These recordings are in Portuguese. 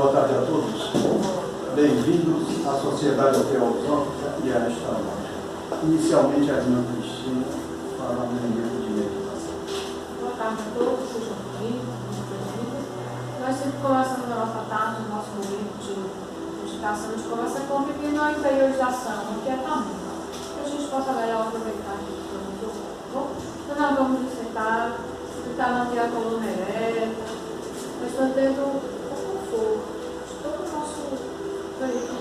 Boa tarde a todos. Bem-vindos à Sociedade Teosófica e a esta loja. Inicialmente, a irmã Cristina fará um momento de meditação. Boa tarde a todos, sejam bem-vindos. Nós sempre começamos a nossa tarde, no nosso momento de meditação, de conversa com a pequena interiorização, o que é tamanho. Que a gente possa melhor aproveitar aqui do bom? Então, nós vamos nos sentar, tentar manter a coluna ereta, mas mantendo o conforto de todo o nosso veículo.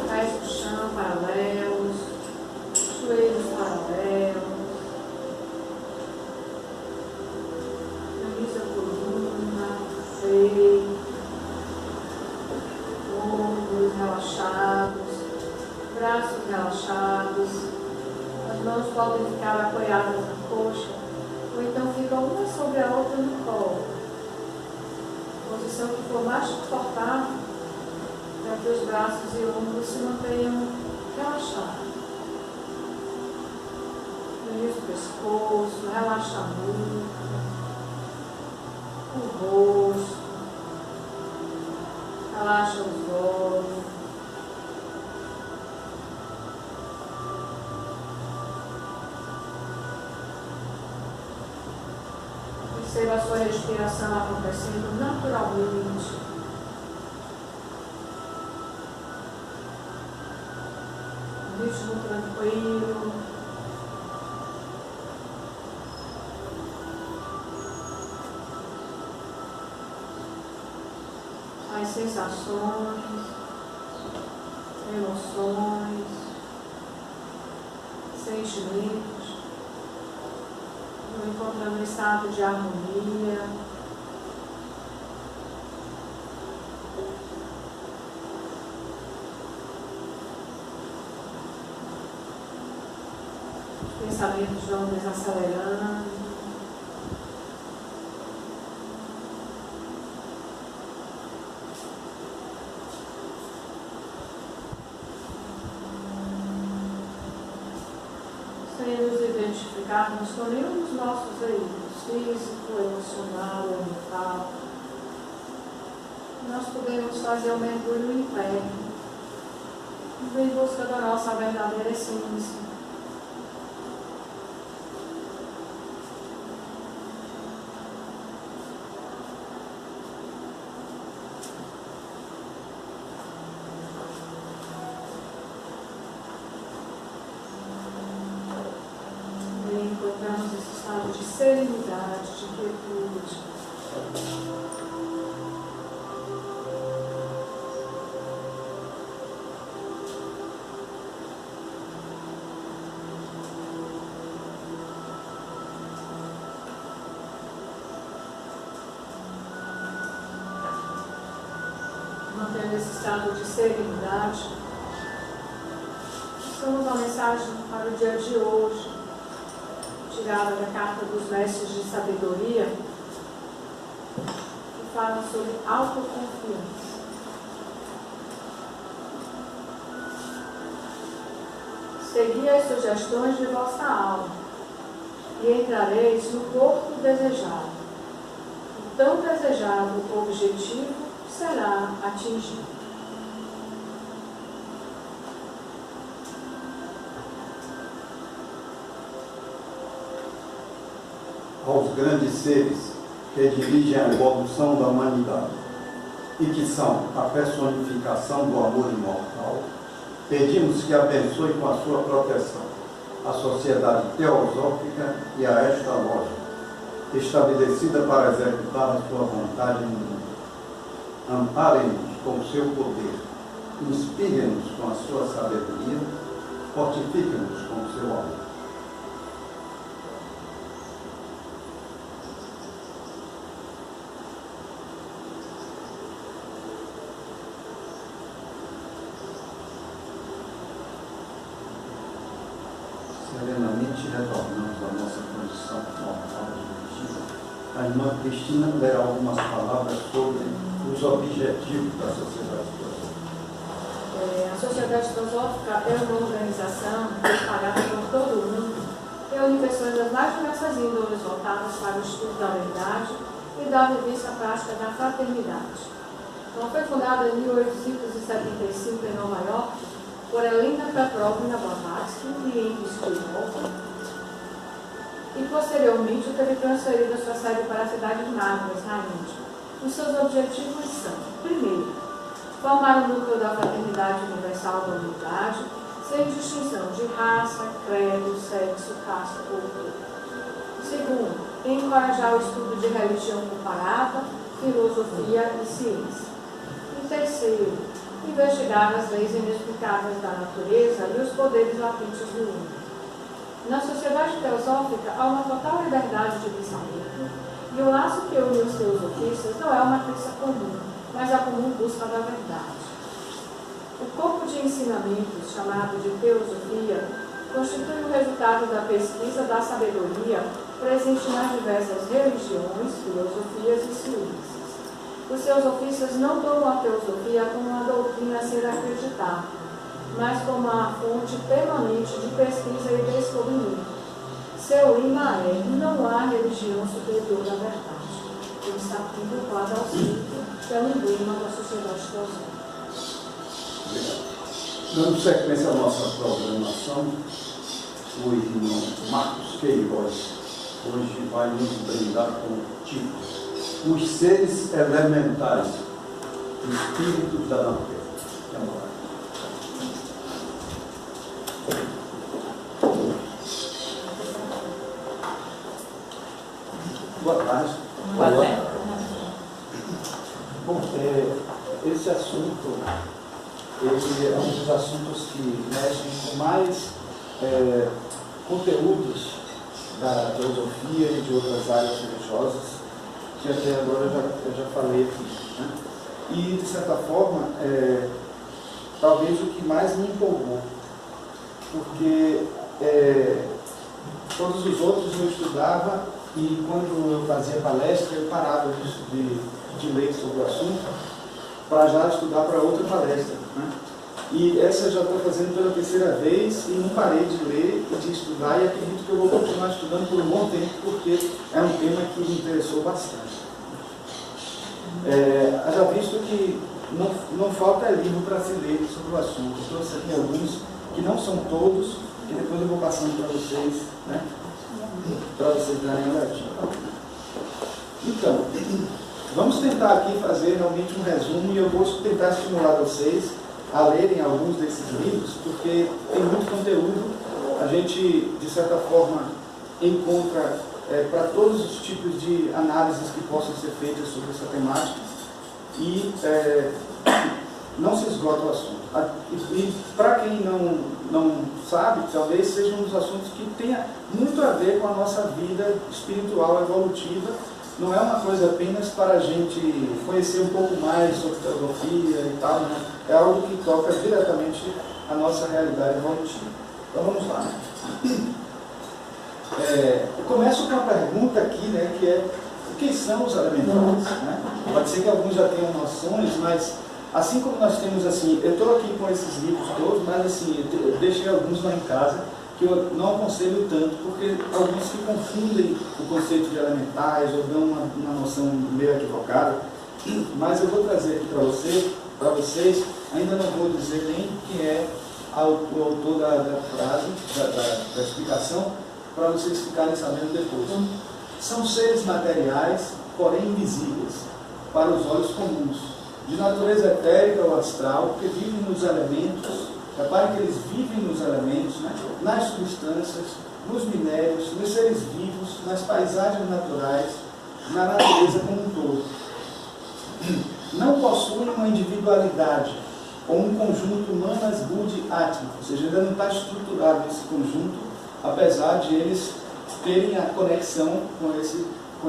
Pés no chão, paralelos, joelhos paralelos. Camisa, coluna, peito, ombros relaxados, braços relaxados. As mãos podem ficar apoiadas na coxa, ou então ficam uma sobre a outra no colo. Posição que for mais confortável, para que os braços e ombros se mantenham relaxados. Isso, o pescoço, relaxa a nuca, o rosto, relaxa os olhos. Perceba a sua respiração acontecendo naturalmente. Um ritmo tranquilo. As sensações, emoções, sentimentos, encontrando um estado de harmonia. Os pensamentos vão desacelerando. Sem nos identificarmos com nenhum dos nossos veículos, físico, emocional ou mental, nós podemos fazer um mergulho interno, em busca da nossa verdadeira essência. Encontramos esse estado de serenidade, de quietude. Mantendo esse estado de serenidade, estamos uma mensagem para o dia de hoje, tirada da Carta dos Mestres de Sabedoria, que fala sobre autoconfiança. Segui as sugestões de vossa alma e entrareis no porto desejado. O tão desejado objetivo será atingido. Aos grandes seres que dirigem a evolução da humanidade e que são a personificação do amor imortal, pedimos que abençoe com a sua proteção a Sociedade Teosófica e a esta loja, estabelecida para executar a sua vontade no mundo. Amparem-nos com o seu poder, inspirem-nos com a sua sabedoria, fortifiquem-nos com o seu amor. Serenamente retornamos à nossa condição normal de medida. A irmã Cristina lerá algumas palavras sobre os objetivos da Sociedade Teosófica. A Sociedade Teosófica é uma organização espalhada por todo o mundo, reúne pessoas das mais diversas índoles voltadas para o estudo da verdade e dava início à prática da fraternidade. Então, foi fundada em 1875 em Nova York por Elena Petrovna Blavatsky e Henry Stillwater, e posteriormente teve transferido a sua sede para a cidade de Madras, na Índia. Os seus objetivos são: primeiro, formar o núcleo da fraternidade universal da humanidade, sem distinção de raça, credo, sexo, casta ou cultura. Segundo, encorajar o estudo de religião comparada, filosofia e ciência. E terceiro, investigar as leis inexplicáveis da natureza e os poderes latentes do homem. Na sociedade teosófica há uma total liberdade de pensamento, e o laço que une os teosofistas não é uma crença comum, mas a comum busca da verdade. O corpo de ensinamentos, chamado de teosofia, constitui o resultado da pesquisa da sabedoria presente nas diversas religiões, filosofias e ciências. Os teosofistas não tomam a teosofia como uma doutrina a ser acreditada, mas como uma fonte permanente de pesquisa e descobrimento. Seu lema é: não há religião superior à verdade. Ele está vinculado ao ciclo, que é o emblema da sociedade teosófica. Dando sequência à nossa programação, o irmão Marcos Queiroz hoje vai nos brindar com o título: Os seres elementares, espíritos da natureza. Boa tarde. Boa tarde. Bom, esse assunto, ele é um dos assuntos que mexem com mais conteúdos da teosofia e de outras áreas religiosas, que até agora eu já falei aqui, né? E, de certa forma, talvez o que mais me empolgou, porque todos os outros eu estudava, e quando eu fazia palestra, eu parava de ler sobre o assunto para já estudar para outra palestra, né? E essa eu já estou fazendo pela terceira vez e não parei de ler e de estudar, e acredito que eu vou continuar estudando por um bom tempo, porque é um tema que me interessou bastante. Já visto que não falta livro para se ler sobre o assunto. Eu trouxe aqui alguns, que não são todos, que depois eu vou passando para vocês, né? Para vocês darem uma olhadinha. Então, vamos tentar aqui fazer realmente um resumo, e eu vou tentar estimular vocês a lerem alguns desses livros, porque tem muito conteúdo. A gente, de certa forma, encontra para todos os tipos de análises que possam ser feitas sobre essa temática, e não se esgota o assunto. E para quem não sabe, talvez seja um dos assuntos que tenha muito a ver com a nossa vida espiritual evolutiva. Não é uma coisa apenas para a gente conhecer um pouco mais sobre teosofia e tal, né? É algo que toca diretamente a nossa realidade evolutiva. Então vamos lá. Começo com uma pergunta aqui, né, que é: o que são os elementares? Né? Pode ser que alguns já tenham noções, mas assim como nós temos, assim, eu estou aqui com esses livros todos, mas assim, eu deixei alguns lá em casa, que eu não aconselho tanto, porque alguns que confundem o conceito de elementares ou dão uma noção meio equivocada. Mas eu vou trazer aqui para vocês, ainda não vou dizer nem quem é o autor da frase, da explicação, para vocês ficarem sabendo depois. São seres materiais, porém invisíveis para os olhos comuns, de natureza etérica ou astral, que vivem nos elementos. Reparem que eles vivem nos elementos, né? Nas substâncias, nos minérios, nos seres vivos, nas paisagens naturais, na natureza como um todo. Não possuem uma individualidade ou um conjunto manas buddhi atma, ou seja, ainda não está estruturado esse conjunto, apesar de eles terem a conexão com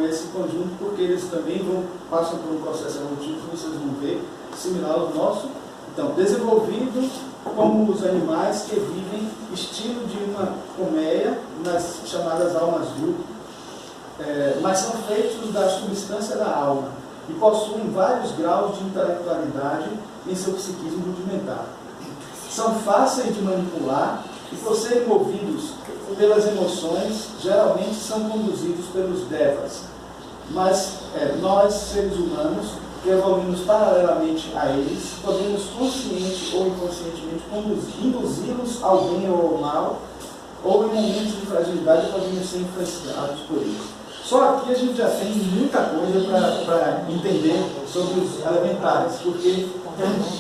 esse conjunto, porque eles também passam por um processo evolutivo que vocês vão ver, similar ao nosso. Então, desenvolvido como os animais que vivem estilo de uma colmeia, nas chamadas almas vulto, mas são feitos da substância da alma e possuem vários graus de intelectualidade em seu psiquismo rudimentar. São fáceis de manipular e, por serem movidos pelas emoções, geralmente são conduzidos pelos devas, mas nós, seres humanos, que evoluímos paralelamente a eles, podemos consciente ou inconscientemente induzi-los ao bem ou ao mal, ou em momentos de fragilidade podemos ser influenciados por eles. Só aqui a gente já tem muita coisa para entender sobre os elementares, porque,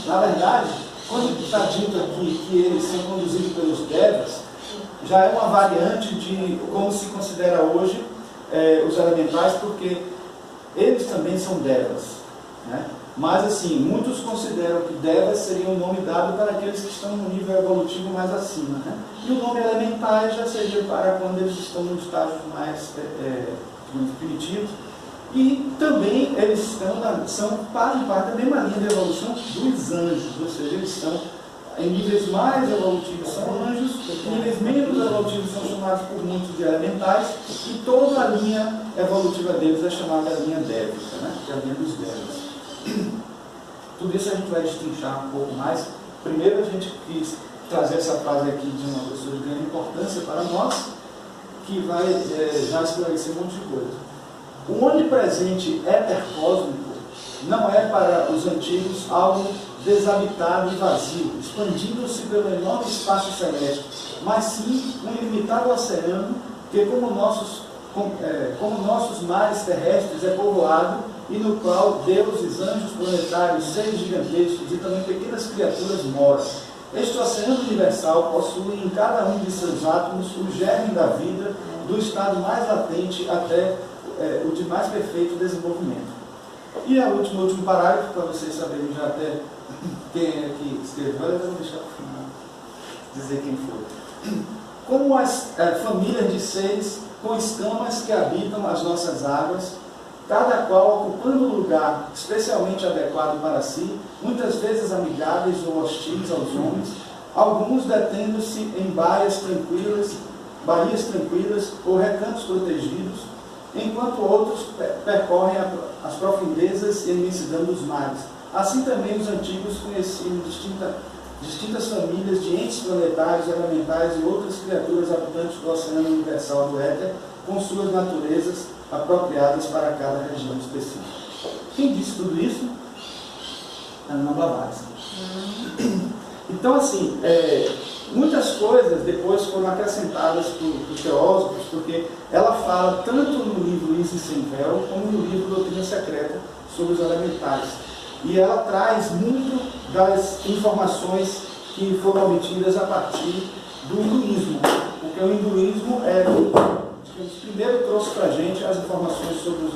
na verdade, quando está dito aqui que eles são conduzidos pelos devas, já é uma variante de como se considera hoje os elementais, porque eles também são devas, né? Mas assim, muitos consideram que devas seria um nome dado para aqueles que estão no nível evolutivo mais acima, né? E o nome elementais já seria para quando eles estão nos estágios mais primitivos. E também eles são parte da mesma linha de evolução dos anjos, ou seja, eles estão em níveis mais evolutivos são anjos, em níveis menos evolutivos são chamados por muitos de elementais, e toda a linha evolutiva deles é chamada linha dévica, né? Que é a linha dos devas. Tudo isso a gente vai destrinchar um pouco mais. Primeiro a gente quis trazer essa frase aqui de uma pessoa de grande importância para nós, que vai já esclarecer um monte de coisa. O onipresente éter-cósmico não é para os antigos algo desabitado e vazio, expandindo-se pelo enorme espaço celeste, mas sim um ilimitado oceano que, como nossos mares terrestres, é povoado e no qual deuses, anjos planetários, seres gigantescos e também pequenas criaturas moram. Este oceano universal possui em cada um de seus átomos o germe da vida, do estado mais latente até o de mais perfeito desenvolvimento. E o último parágrafo, para vocês saberem já até quem é que escreveu, eu vou deixar para o final dizer quem foi. Como as famílias de seres com escamas que habitam as nossas águas, cada qual ocupando um lugar especialmente adequado para si, muitas vezes amigáveis ou hostis aos homens, alguns detendo-se em baías tranquilas ou recantos protegidos, enquanto outros percorrem as profundezas e a imensidão dos mares. Assim também os antigos conheciam distintas famílias de entes planetários, elementais e outras criaturas habitantes do oceano universal do éter, com suas naturezas apropriadas para cada região específica. Quem disse tudo isso? Ana Blavatsky. Então, assim, muitas coisas depois foram acrescentadas por teósofos, porque ela fala tanto no livro Isis Sem Véu, como no livro Doutrina Secreta, sobre os elementais. E ela traz muito das informações que foram obtidas a partir do hinduísmo, porque o hinduísmo primeiro trouxe para a gente as informações sobre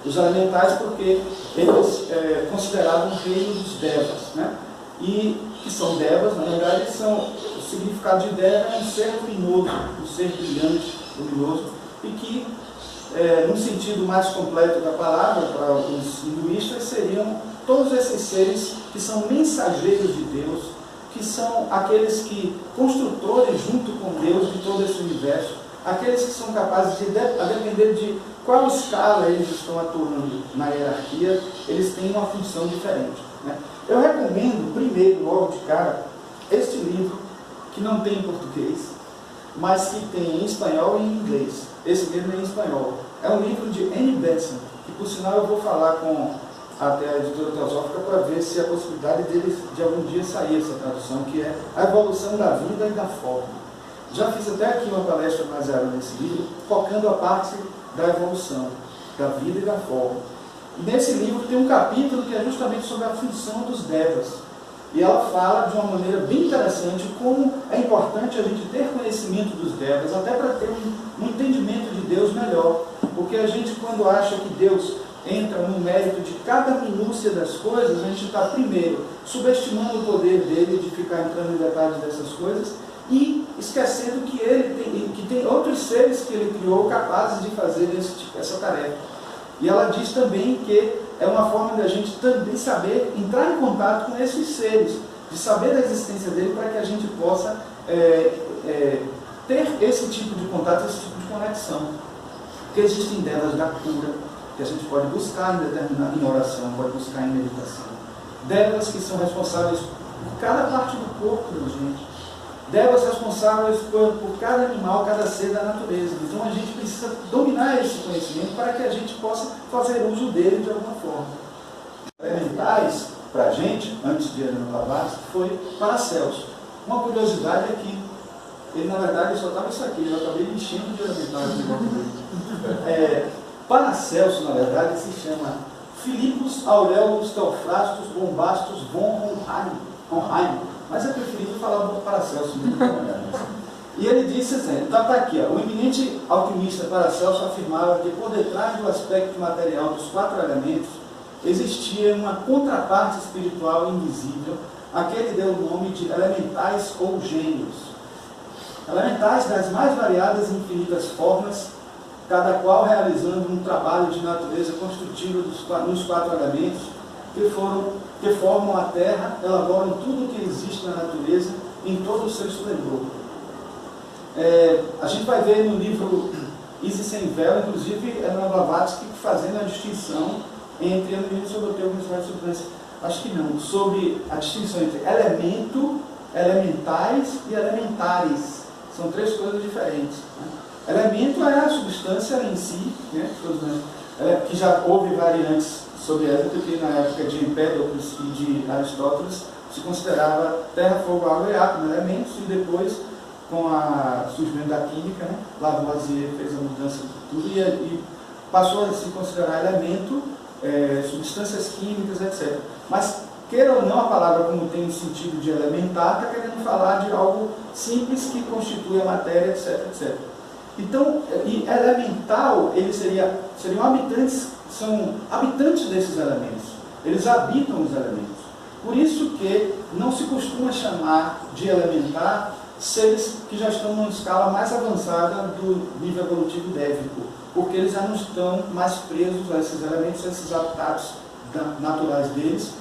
os elementais, porque eles consideravam o reino dos devas, né? E que são devas, na verdade, o significado de deva é um ser luminoso, um ser brilhante, luminoso, e que, no sentido mais completo da palavra, para os hinduístas, seriam todos esses seres que são mensageiros de Deus, que são aqueles que, construtores junto com Deus de todo esse universo, aqueles que são capazes de, a depender de qual escala eles estão atuando na hierarquia, eles têm uma função diferente, né? Eu recomendo, primeiro, logo de cara, este livro, que não tem em português, mas que tem em espanhol e em inglês. Esse livro é em espanhol. É um livro de Annie Besant, que por sinal eu vou falar com até a editora Teosófica para ver se a possibilidade dele de algum dia sair essa tradução, que é A Evolução da Vida e da Forma. Já fiz até aqui uma palestra baseada nesse livro, focando a parte da evolução, da vida e da forma. E nesse livro tem um capítulo que é justamente sobre a função dos devas. E ela fala de uma maneira bem interessante como é importante a gente ter conhecimento dos devas, até para ter um entendimento de Deus melhor. Porque a gente, quando acha que Deus entra no mérito de cada minúcia das coisas, a gente está, primeiro, subestimando o poder dele de ficar entrando em detalhes dessas coisas, e esquecendo que que tem outros seres que ele criou capazes de fazer essa tarefa. E ela diz também que é uma forma de a gente também saber entrar em contato com esses seres, de saber da existência dele, para que a gente possa ter esse tipo de contato, esse tipo de conexão. Porque existem devas da cura, que a gente pode buscar em oração, pode buscar em meditação. Devas que são responsáveis por cada parte do corpo da gente. delas responsáveis por cada animal, cada ser da natureza. Então a gente precisa dominar esse conhecimento para que a gente possa fazer uso dele de alguma forma. Elementais, para a gente, antes de Heleno Blavatsky, foi Paracelso. Uma curiosidade é que ele, na verdade, só estava isso aqui, eu acabei enchendo de elementais. Paracelso, na verdade, se chama Philippus Aurelius Theophrastus Bombastus von Hohenheim. Mas é preferível falar do Paracelso mesmo. E ele disse assim, está aqui, ó, o eminente alquimista Paracelso afirmava que por detrás do aspecto material dos 4 elementos existia uma contraparte espiritual invisível, a que ele deu o nome de elementais ou gênios. Elementais das mais variadas e infinitas formas, cada qual realizando um trabalho de natureza construtiva nos 4 elementos, que formam a Terra, elaboram tudo o que existe na natureza em todo o seu esplendor. A gente vai ver no livro Isis Sem Véu, inclusive, Heleno Blavatsky fazendo a distinção entre, eu não lembro sobre o termo, acho que não, sobre a distinção entre elemento, elementais e elementares. São 3 coisas diferentes. Né? Elemento é a substância em si, né? Que já houve variantes sobre ela, porque na época de Empédocles e de Aristóteles se considerava terra, fogo, água e ar como elementos, e depois, com o surgimento da química, né? Lavoisier fez a mudança de tudo e passou a se considerar elemento, substâncias químicas, etc. Mas, queira ou não, a palavra, como tem o sentido de elementar, está querendo falar de algo simples que constitui a matéria, etc, etc. Então, e elemental, eles seriam habitantes, são habitantes desses elementos. Eles habitam os elementos. Por isso que não se costuma chamar de elementar seres que já estão numa escala mais avançada do nível evolutivo dévico, porque eles já não estão mais presos a esses elementos, a esses habitats naturais deles,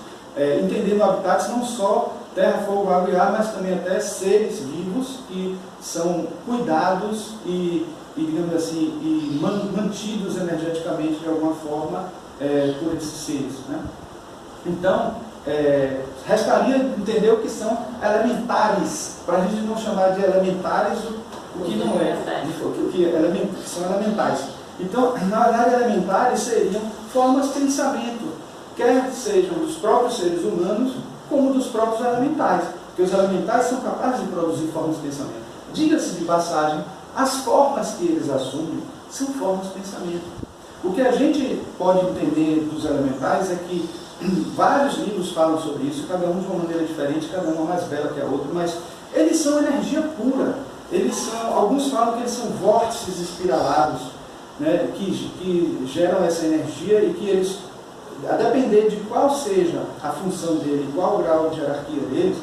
entendendo habitats não só terra, fogo, água e ar, mas também até seres vivos que são cuidados e digamos assim, e mantidos energeticamente de alguma forma por esses seres. Né? Então, restaria entender o que são elementares, para a gente não chamar de elementares o que não é, o que são elementais. Então, na verdade, elementares seriam formas de pensamento, quer sejam dos próprios seres humanos, como dos próprios elementais, porque os elementais são capazes de produzir formas de pensamento. Diga-se de passagem, as formas que eles assumem são formas de pensamento. O que a gente pode entender dos elementais é que vários livros falam sobre isso, cada um de uma maneira diferente, cada uma mais bela que a outra, mas eles são energia pura. Alguns falam que eles são vórtices espiralados, né, que geram essa energia e que eles, a depender de qual seja a função dele, qual o grau de hierarquia deles,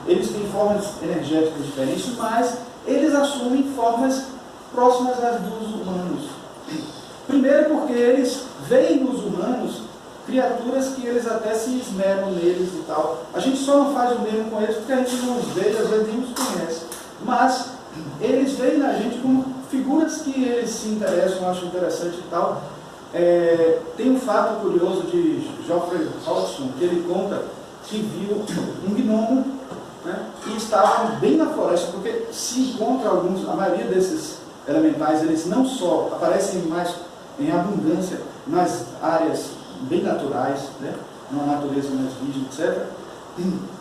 eles têm formas energéticas diferentes, mas eles assumem formas próximas às dos humanos. Primeiro porque eles veem nos humanos criaturas que eles até se esmeram neles e tal. A gente só não faz o mesmo com eles porque a gente não os vê e às vezes nem os conhece. Mas eles veem na gente como figuras que eles se interessam, acham interessante e tal. Tem um fato curioso de Geoffrey Hodgson, que ele conta que viu um gnomo, né, e estavam bem na floresta, porque se encontra a maioria desses elementais, eles não só aparecem mais em abundância nas áreas bem naturais, né, numa natureza mais virgem, etc.,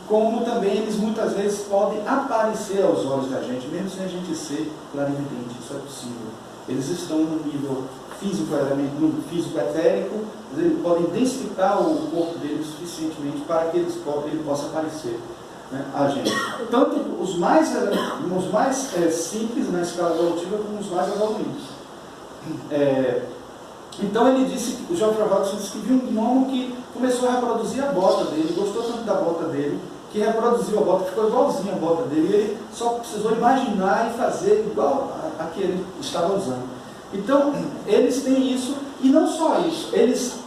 como também eles muitas vezes podem aparecer aos olhos da gente, mesmo sem a gente ser clarividente, isso é possível. Eles estão no nível físico etérico, eles podem densificar o corpo deles suficientemente para que ele possa aparecer, né, a gente. Tanto os mais simples na escala evolutiva como os mais evoluídos. Então ele disse, o Geoffrey Hodgson disse que viu um gnomo que começou a reproduzir a bota dele, gostou tanto da bota dele, que reproduziu a bota, ficou igualzinho a bota dele, e ele só precisou imaginar e fazer igual a que ele estava usando. Então, eles têm isso, e não só isso, eles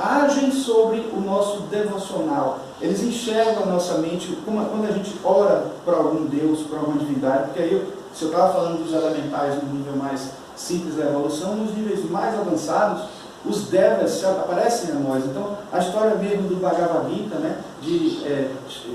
agem sobre o nosso devocional, eles enxergam a nossa mente, quando a gente ora para algum Deus, para alguma divindade, porque aí, se eu estava falando dos elementais no nível mais simples da evolução, nos níveis mais avançados, os devas aparecem a nós. Então, a história mesmo do Bhagavad Gita, né, de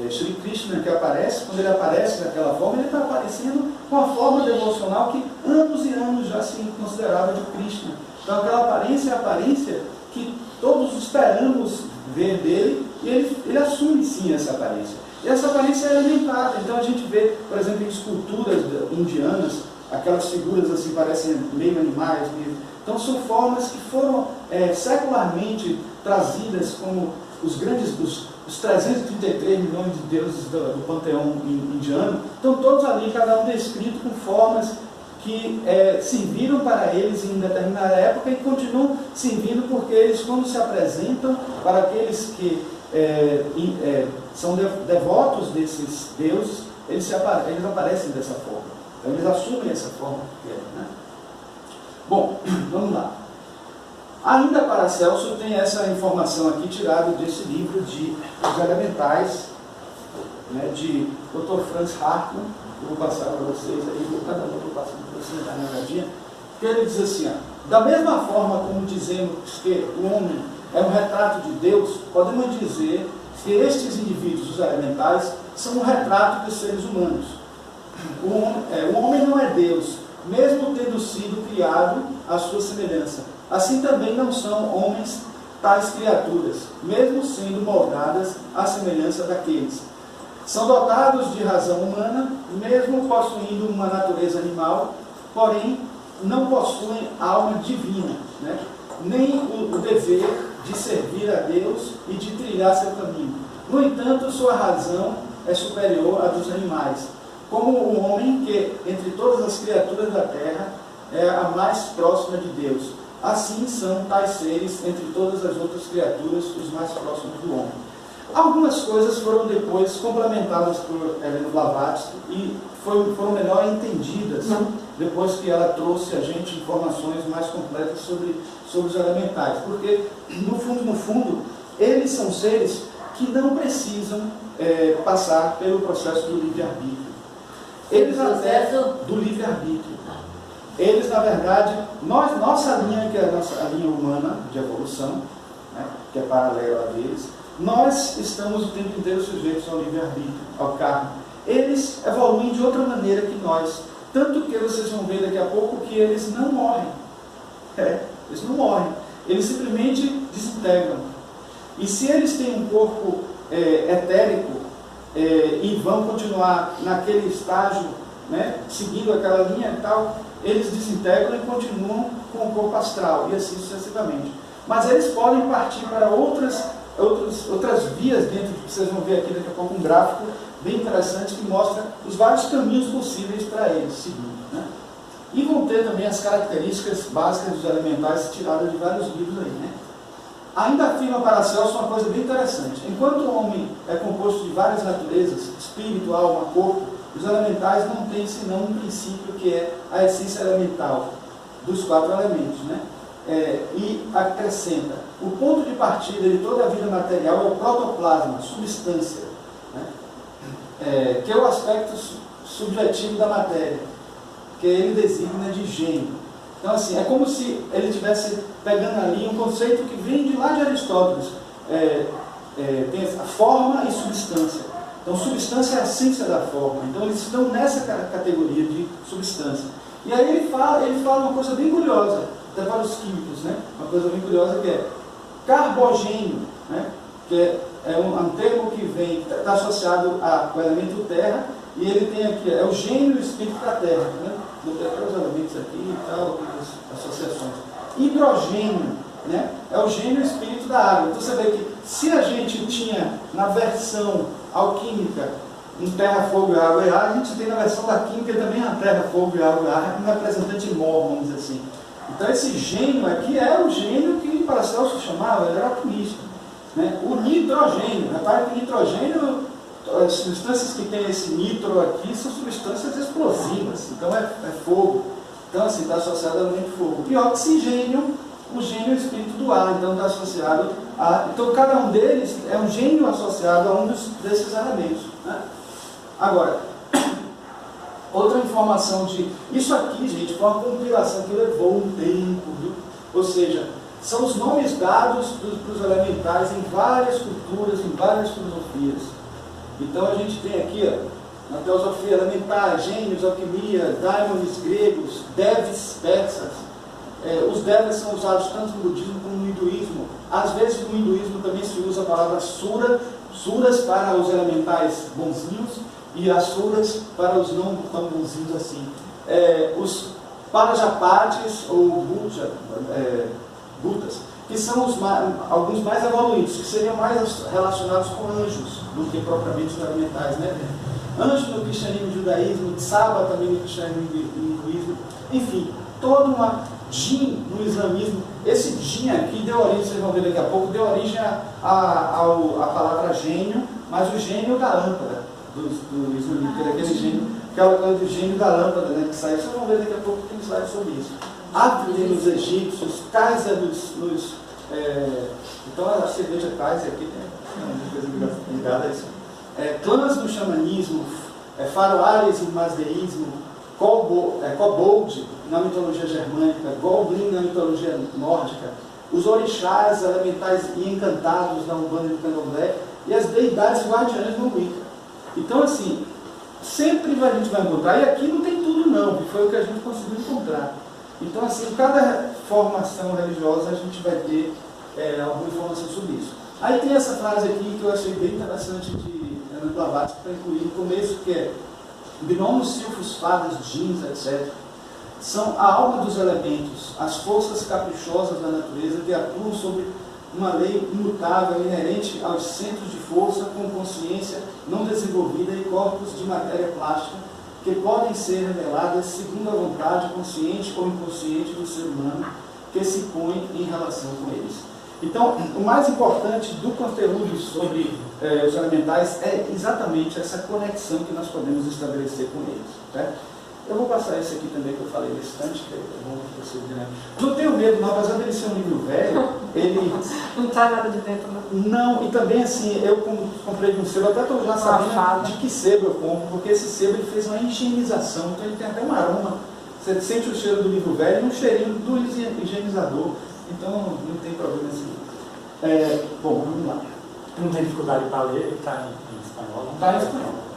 Shri Krishna, que aparece, quando ele aparece daquela forma, ele está aparecendo com a forma devocional que anos e anos já se considerava de Krishna. Então, aquela aparência é a aparência que todos esperamos ver dele, e ele assume sim essa aparência. E essa aparência é alimentada. Então, a gente vê, por exemplo, em esculturas indianas, aquelas figuras assim parecem meio animais mesmo. Então são formas que foram secularmente trazidas como os 333 milhões de deuses do panteão indiano. Estão todos ali, cada um descrito com formas que serviram para eles em determinada época e continuam servindo, porque eles, quando se apresentam para aqueles que são devotos desses deuses, eles aparecem dessa forma. Então eles assumem essa forma que né? Bom, vamos lá. Ainda Paracelso tem essa informação aqui tirada desse livro de Os Elementais, né, de Dr. Franz Hartmann. Eu vou passar para vocês aí, cada um vou passando para vocês dar uma olhadinha. Que ele diz assim, ó, da mesma forma como dizemos que o homem é um retrato de Deus, podemos dizer que estes indivíduos, os elementais, são um retrato dos seres humanos. O homem não é Deus, mesmo tendo sido criado à sua semelhança. Assim também não são homens tais criaturas, mesmo sendo moldadas à semelhança daqueles. São dotados de razão humana, mesmo possuindo uma natureza animal, porém não possuem alma divina, né? Nem o dever de servir a Deus e de trilhar seu caminho. No entanto, sua razão é superior à dos animais, como o homem que, entre todas as criaturas da terra, é a mais próxima de Deus. Assim são tais seres, entre todas as outras criaturas, os mais próximos do homem. Algumas coisas foram depois complementadas por Helena Blavatsky e foram melhor entendidas depois que ela trouxe a gente informações mais completas sobre os elementais. Porque, no fundo, eles são seres que não precisam passar pelo processo do livre-arbítrio. Eles até do livre-arbítrio. Eles, na verdade, nossa linha, que é a linha humana de evolução, né, que é paralela a deles, nós estamos o tempo inteiro sujeitos ao livre-arbítrio, ao karma. Eles evoluem de outra maneira que nós. Tanto que vocês vão ver daqui a pouco que eles não morrem. Eles não morrem. Eles simplesmente desintegram. E se eles têm um corpo etérico e vão continuar naquele estágio, né, seguindo aquela linha e tal, eles desintegram e continuam com o corpo astral, e assim sucessivamente. Mas eles podem partir para outras vias dentro, vocês vão ver aqui daqui a pouco um gráfico bem interessante que mostra os vários caminhos possíveis para eles seguir, né? E vão ter também as características básicas dos elementais tiradas de vários livros aí, né? Ainda afirma Paracelso uma coisa bem interessante. Enquanto o homem é composto de várias naturezas, espírito, alma, corpo, os elementais não têm senão um princípio que é a essência elemental dos 4 elementos, né? E acrescenta, o ponto de partida de toda a vida material é o protoplasma, substância, né? Que é o aspecto subjetivo da matéria, que ele designa de gênio. Então, assim, é como se ele estivesse pegando ali um conceito que vem de lá de Aristóteles. Tem a forma e substância. Então, substância é a essência da forma. Então, eles estão nessa categoria de substância. E aí ele fala uma coisa bem curiosa, até para os químicos, né? Uma coisa bem curiosa que é carbogênio, né? Que é um termo que está associado ao elemento terra, e ele tem aqui, é o gênio e o espírito da terra, né? Vou ter até os elementos aqui e tal, as associações. Hidrogênio, né? É o gênio e o espírito da água. Então você vê que se a gente tinha na versão alquímica em terra, fogo, água e ar, a gente tem na versão da química também a terra, fogo, água e ar, um representante mor, vamos dizer assim. Então esse gênio aqui é o gênio que Paracelso chamava, ele era alquimista, né? O nitrogênio, repare que o nitrogênio, as substâncias que tem esse nitro aqui são substâncias explosivas, então é fogo. Então assim, está associado ao elemento fogo. E oxigênio, o gênio é o espírito do ar, então está associado a... Então cada um deles é um gênio associado a um desses elementos, né? Agora, outra informação de... Isso aqui, gente, foi uma compilação que levou um tempo, viu? Ou seja, são os nomes dados para os elementais em várias culturas, em várias filosofias. Então a gente tem aqui, ó, na teosofia elementar, gênios, alquimia, daimones gregos, devas persas. Os devas são usados tanto no budismo como no hinduísmo. Às vezes no hinduísmo também se usa a palavra suras para os elementais bonzinhos e asuras para os não tão bonzinhos assim. Os Parajapatis ou Budas, que são alguns mais evoluídos, que seriam mais relacionados com anjos do que propriamente os elementais, né? Anjo no cristianismo e judaísmo, Tsaba também no cristianismo e hinduísmo, enfim, toda uma Jin no islamismo. Esse Jin aqui deu origem, vocês vão ver daqui a pouco, deu origem à palavra gênio, mas o gênio da lâmpada do islamismo, que é aquele gênio, aquela coisa do gênio da lâmpada, né, que sai. Vocês vão ver daqui a pouco, tem slide sobre isso. Átide nos egípcios, Kaiser então a cerveja Kaiser aqui tem uma coisa ligada a isso. Clãs no xamanismo, faroares no masdeísmo, kobold na mitologia germânica, goblin na mitologia nórdica, os orixás elementais e encantados na Umbanda e no Candomblé, e as deidades guardiãs no Wicca. Então, assim, sempre a gente vai encontrar, e aqui não tem tudo não, que foi o que a gente conseguiu encontrar. Então, assim, em cada formação religiosa a gente vai ter alguma informação sobre isso. Aí tem essa frase aqui que eu achei bem interessante de Ana Blavatsky, para incluir no começo, que é: gnomos, silfos, fadas, jeans, etc., são a alma dos elementos, as forças caprichosas da natureza que atuam sobre uma lei imutável, inerente aos centros de força, com consciência não desenvolvida e corpos de matéria plástica, que podem ser reveladas segundo a vontade consciente ou inconsciente do ser humano que se põe em relação com eles. Então, o mais importante do conteúdo sobre os elementais é exatamente essa conexão que nós podemos estabelecer com eles. Certo? Eu vou passar esse aqui também que eu falei nesse instante, que é bom que você né? Não tenho medo, não, apesar dele ser um livro velho, ele... Não está nada de dentro, não. Não, e também assim, eu comprei de um sebo, até estou já sabendo de que sebo eu compro, porque esse sebo ele fez uma higienização, então ele tem até um aroma. Você sente o cheiro do livro velho e um cheirinho do higienizador, então não tem problema assim. Bom, vamos lá. Não tem dificuldade para ler, ele está em espanhol? Não está em espanhol.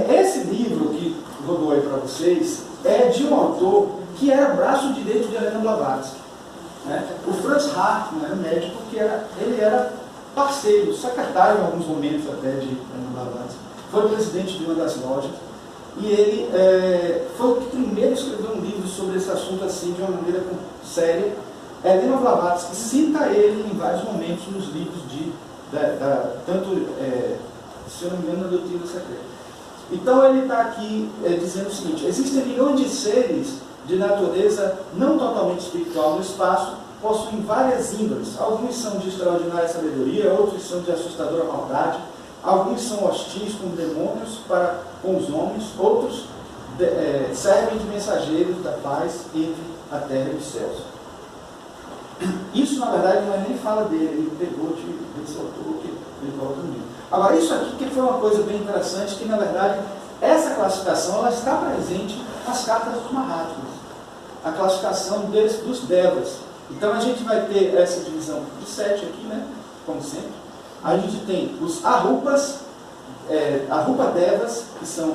Esse livro que rodou aí para vocês é de um autor que era braço direito de Helena Blavatsky. Né? O Franz Hartmann era médico, ele era parceiro, secretário em alguns momentos até de Helena Blavatsky. Foi presidente de uma das lojas. E ele foi o que primeiro escreveu um livro sobre esse assunto assim, de uma maneira séria. Helena Blavatsky cita ele em vários momentos nos livros se eu não me engano, na Doutrina Secreta. Então ele está aqui dizendo o seguinte: existem milhões de seres de natureza não totalmente espiritual no espaço, possuem várias índoles. Alguns são de extraordinária sabedoria, outros são de assustadora maldade, alguns são hostis como demônios com os homens, outros servem de mensageiros da paz entre a terra e os céus. Isso, na verdade, não é nem fala dele, ele pegou desse autor que ele coloca no livro. Agora, isso aqui que foi uma coisa bem interessante, que, na verdade, essa classificação ela está presente nas cartas dos Mahatmas, a classificação dos Devas. Então, a gente vai ter essa divisão de 7 aqui, né, como sempre. A gente tem os Arupas, Arupa Devas, que são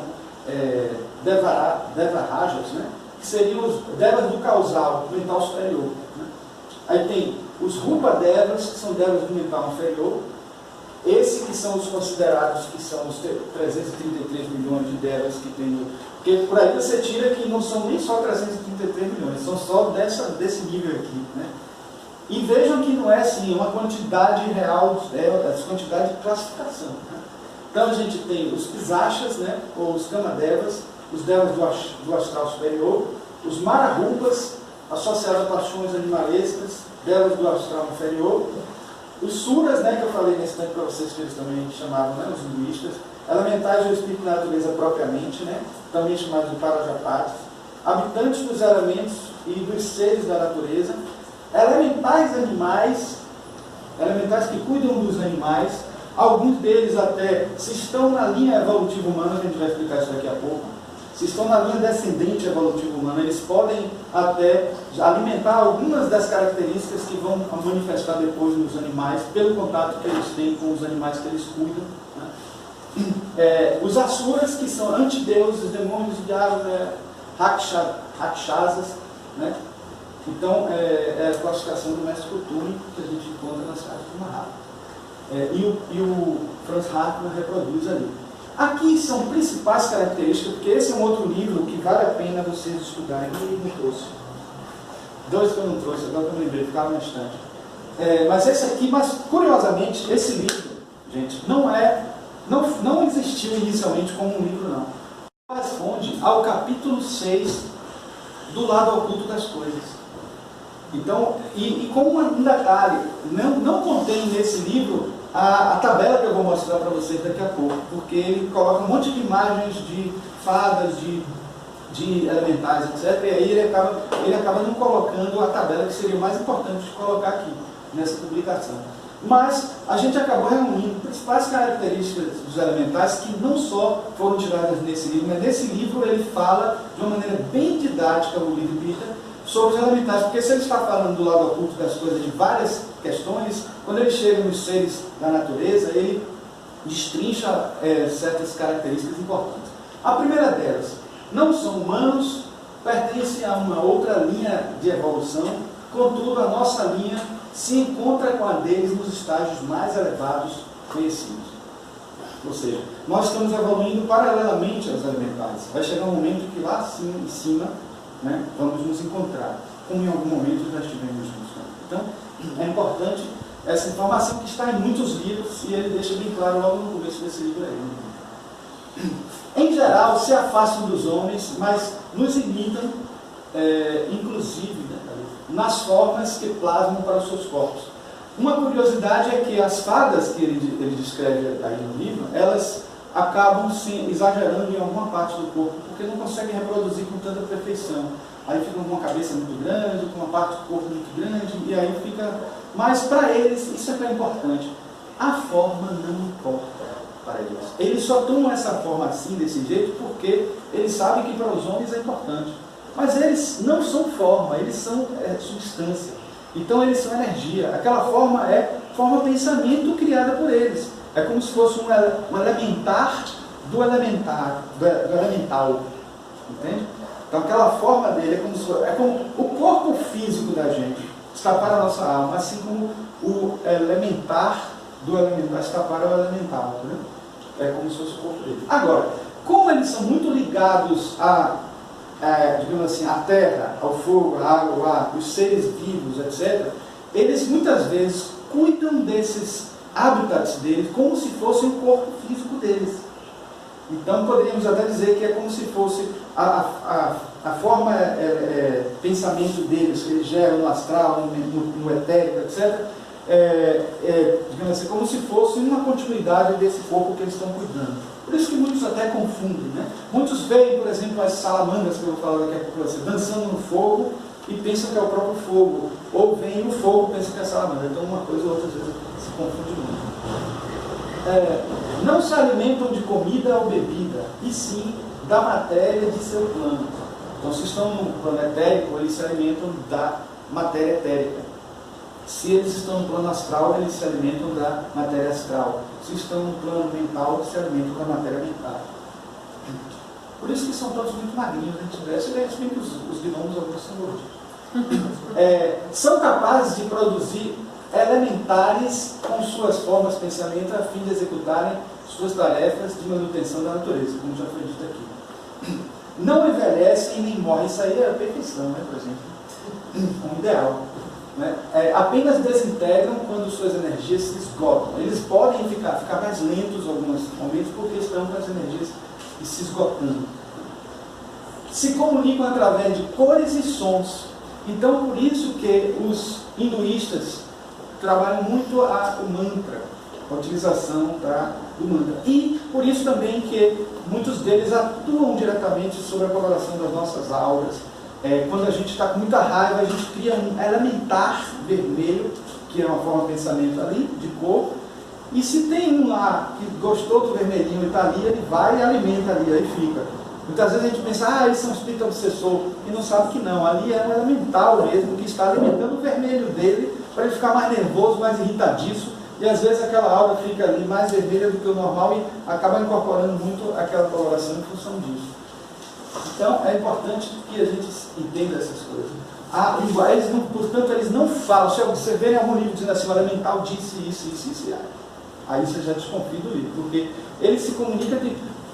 Devarajas, né, que seriam os Devas do causal, do mental superior. Né? Aí tem os Rupa Devas, que são Devas do mental inferior. Esses que são os considerados, que são os 333 milhões de devas que tem no... Porque por aí você tira que não são nem só 333 milhões, são só desse nível aqui. Né? E vejam que não é assim uma quantidade real dos devas, é quantidade de classificação. Né? Então a gente tem os Pisachas, né? Ou os Kamadevas, os devas do astral superior, os Mararupas, associados a paixões animalescas, devas do astral inferior, os Suras, né, que eu falei nesse tempo para vocês, que eles também chamavam, né, os hinduístas, elementais do espírito da natureza propriamente, né, também chamados de Parajapatis, habitantes dos elementos e dos seres da natureza, elementais animais, elementais que cuidam dos animais, alguns deles até, se estão na linha evolutiva humana, a gente vai explicar isso daqui a pouco, se estão na linha descendente evolutiva humana, eles podem até alimentar algumas das características que vão manifestar depois nos animais, pelo contato que eles têm com os animais que eles cuidam, né? Os asuras, que são antideuses, demônios, diabos, rakshasas, né? Então, é a classificação do mestre Kuthumi que a gente encontra nas cartas do Mahatma. E o Franz Hartmann reproduz ali. Aqui são principais características, porque esse é um outro livro que vale a pena vocês estudarem. Eu não trouxe. Dois que eu não trouxe, agora que eu me lembrei, ficaram na estante. Mas esse aqui, mas curiosamente, esse livro, gente, não existiu inicialmente como um livro, não. Corresponde ao capítulo 6 do Lado Oculto das Coisas. Então, e como um detalhe, não contém nesse livro a tabela que eu vou mostrar para vocês daqui a pouco, porque ele coloca um monte de imagens de fadas, de elementais, etc. E aí ele acaba não colocando a tabela que seria mais importante de colocar aqui, nessa publicação. Mas a gente acabou reunindo principais características dos elementais que não só foram tiradas nesse livro, mas nesse livro ele fala de uma maneira bem didática, o livro Bita, sobre os elementais, porque se ele está falando do lado oculto das coisas, de várias questões, quando ele chega nos seres da natureza, ele destrincha certas características importantes. A primeira delas, não são humanos, pertencem a uma outra linha de evolução, contudo a nossa linha se encontra com a deles nos estágios mais elevados conhecidos. Ou seja, nós estamos evoluindo paralelamente aos elementais. Vai chegar um momento que lá em cima, né, vamos nos encontrar, como em algum momento já estivemos juntos. Então, é importante essa informação que está em muitos livros e ele deixa bem claro logo no começo desse livro aí. Em geral, se afastam dos homens, mas nos imitam, inclusive, né, nas formas que plasmam para os seus corpos. Uma curiosidade é que as fadas que ele descreve aí no livro, elas acabam se exagerando em alguma parte do corpo, porque não conseguem reproduzir com tanta perfeição. Aí ficam com uma cabeça muito grande, com uma parte do corpo muito grande, e aí fica... Mas para eles, isso é que é importante. A forma não importa para eles. Eles só tomam essa forma assim, desse jeito, porque eles sabem que para os homens é importante. Mas eles não são forma, eles são substância. Então eles são energia. Aquela forma é forma pensamento criada por eles. É como se fosse um elementar do elemental. Entende? Então aquela forma dele é como o corpo físico da gente está para a nossa alma, assim como o elementar do elementar está para o elemental. Né? É como se fosse o corpo dele. Agora, como eles são muito ligados digamos assim, à terra, ao fogo, à água, ao ar, os seres vivos, etc., eles muitas vezes cuidam desses habitats deles como se fosse o corpo físico deles. Então poderíamos até dizer que é como se fosse a forma, pensamento deles, que eles geram no astral, no etérico, etc., digamos assim, como se fosse uma continuidade desse corpo que eles estão cuidando. Por isso que muitos até confundem, né? Muitos veem, por exemplo, as salamandras, que eu vou falar daqui a pouco para você, dançando no fogo e pensam que é o próprio fogo. Ou veem o fogo e pensam que é a salamandra. Então uma coisa ou outra às vezes se confunde muito. Não se alimentam de comida ou bebida, e sim da matéria de seu plano. Então se estão no plano etérico, eles se alimentam da matéria etérica. Se eles estão no plano astral, eles se alimentam da matéria astral. Se estão no plano mental, eles se alimentam da matéria mental. Por isso que são todos muito magrinhos, a gente vê, se bem que os gnomos alguns são gordos. São capazes de produzir elementares com suas formas de pensamento a fim de executarem suas tarefas de manutenção da natureza, como já foi dito aqui. Não envelhecem nem morrem. Isso aí é a perfeição, né, por exemplo? É um ideal. Né? Apenas desintegram quando suas energias se esgotam. Eles podem ficar mais lentos em alguns momentos porque estão com as energias se esgotando. Se comunicam através de cores e sons. Então, por isso que os hinduístas trabalham muito o mantra, a utilização do mantra. E por isso também que muitos deles atuam diretamente sobre a coloração das nossas auras. Quando a gente está com muita raiva, a gente cria um elementar vermelho, que é uma forma de pensamento ali, de cor, e se tem um lá que gostou do vermelhinho e está ali, ele vai e alimenta ali, aí fica. Muitas vezes a gente pensa, eles são espírito obsessor, e não sabe que não. Ali é um elemental mesmo, que está alimentando o vermelho dele, para ele ficar mais nervoso, mais irritadiço, e às vezes aquela aura fica ali mais vermelha do que o normal e acaba incorporando muito aquela coloração em função disso. Então é importante que a gente entenda essas coisas. Portanto, eles não falam. Se você vê em algum livro dizendo assim, o elemental disse isso, aí você já desconfia do livro, porque ele se comunica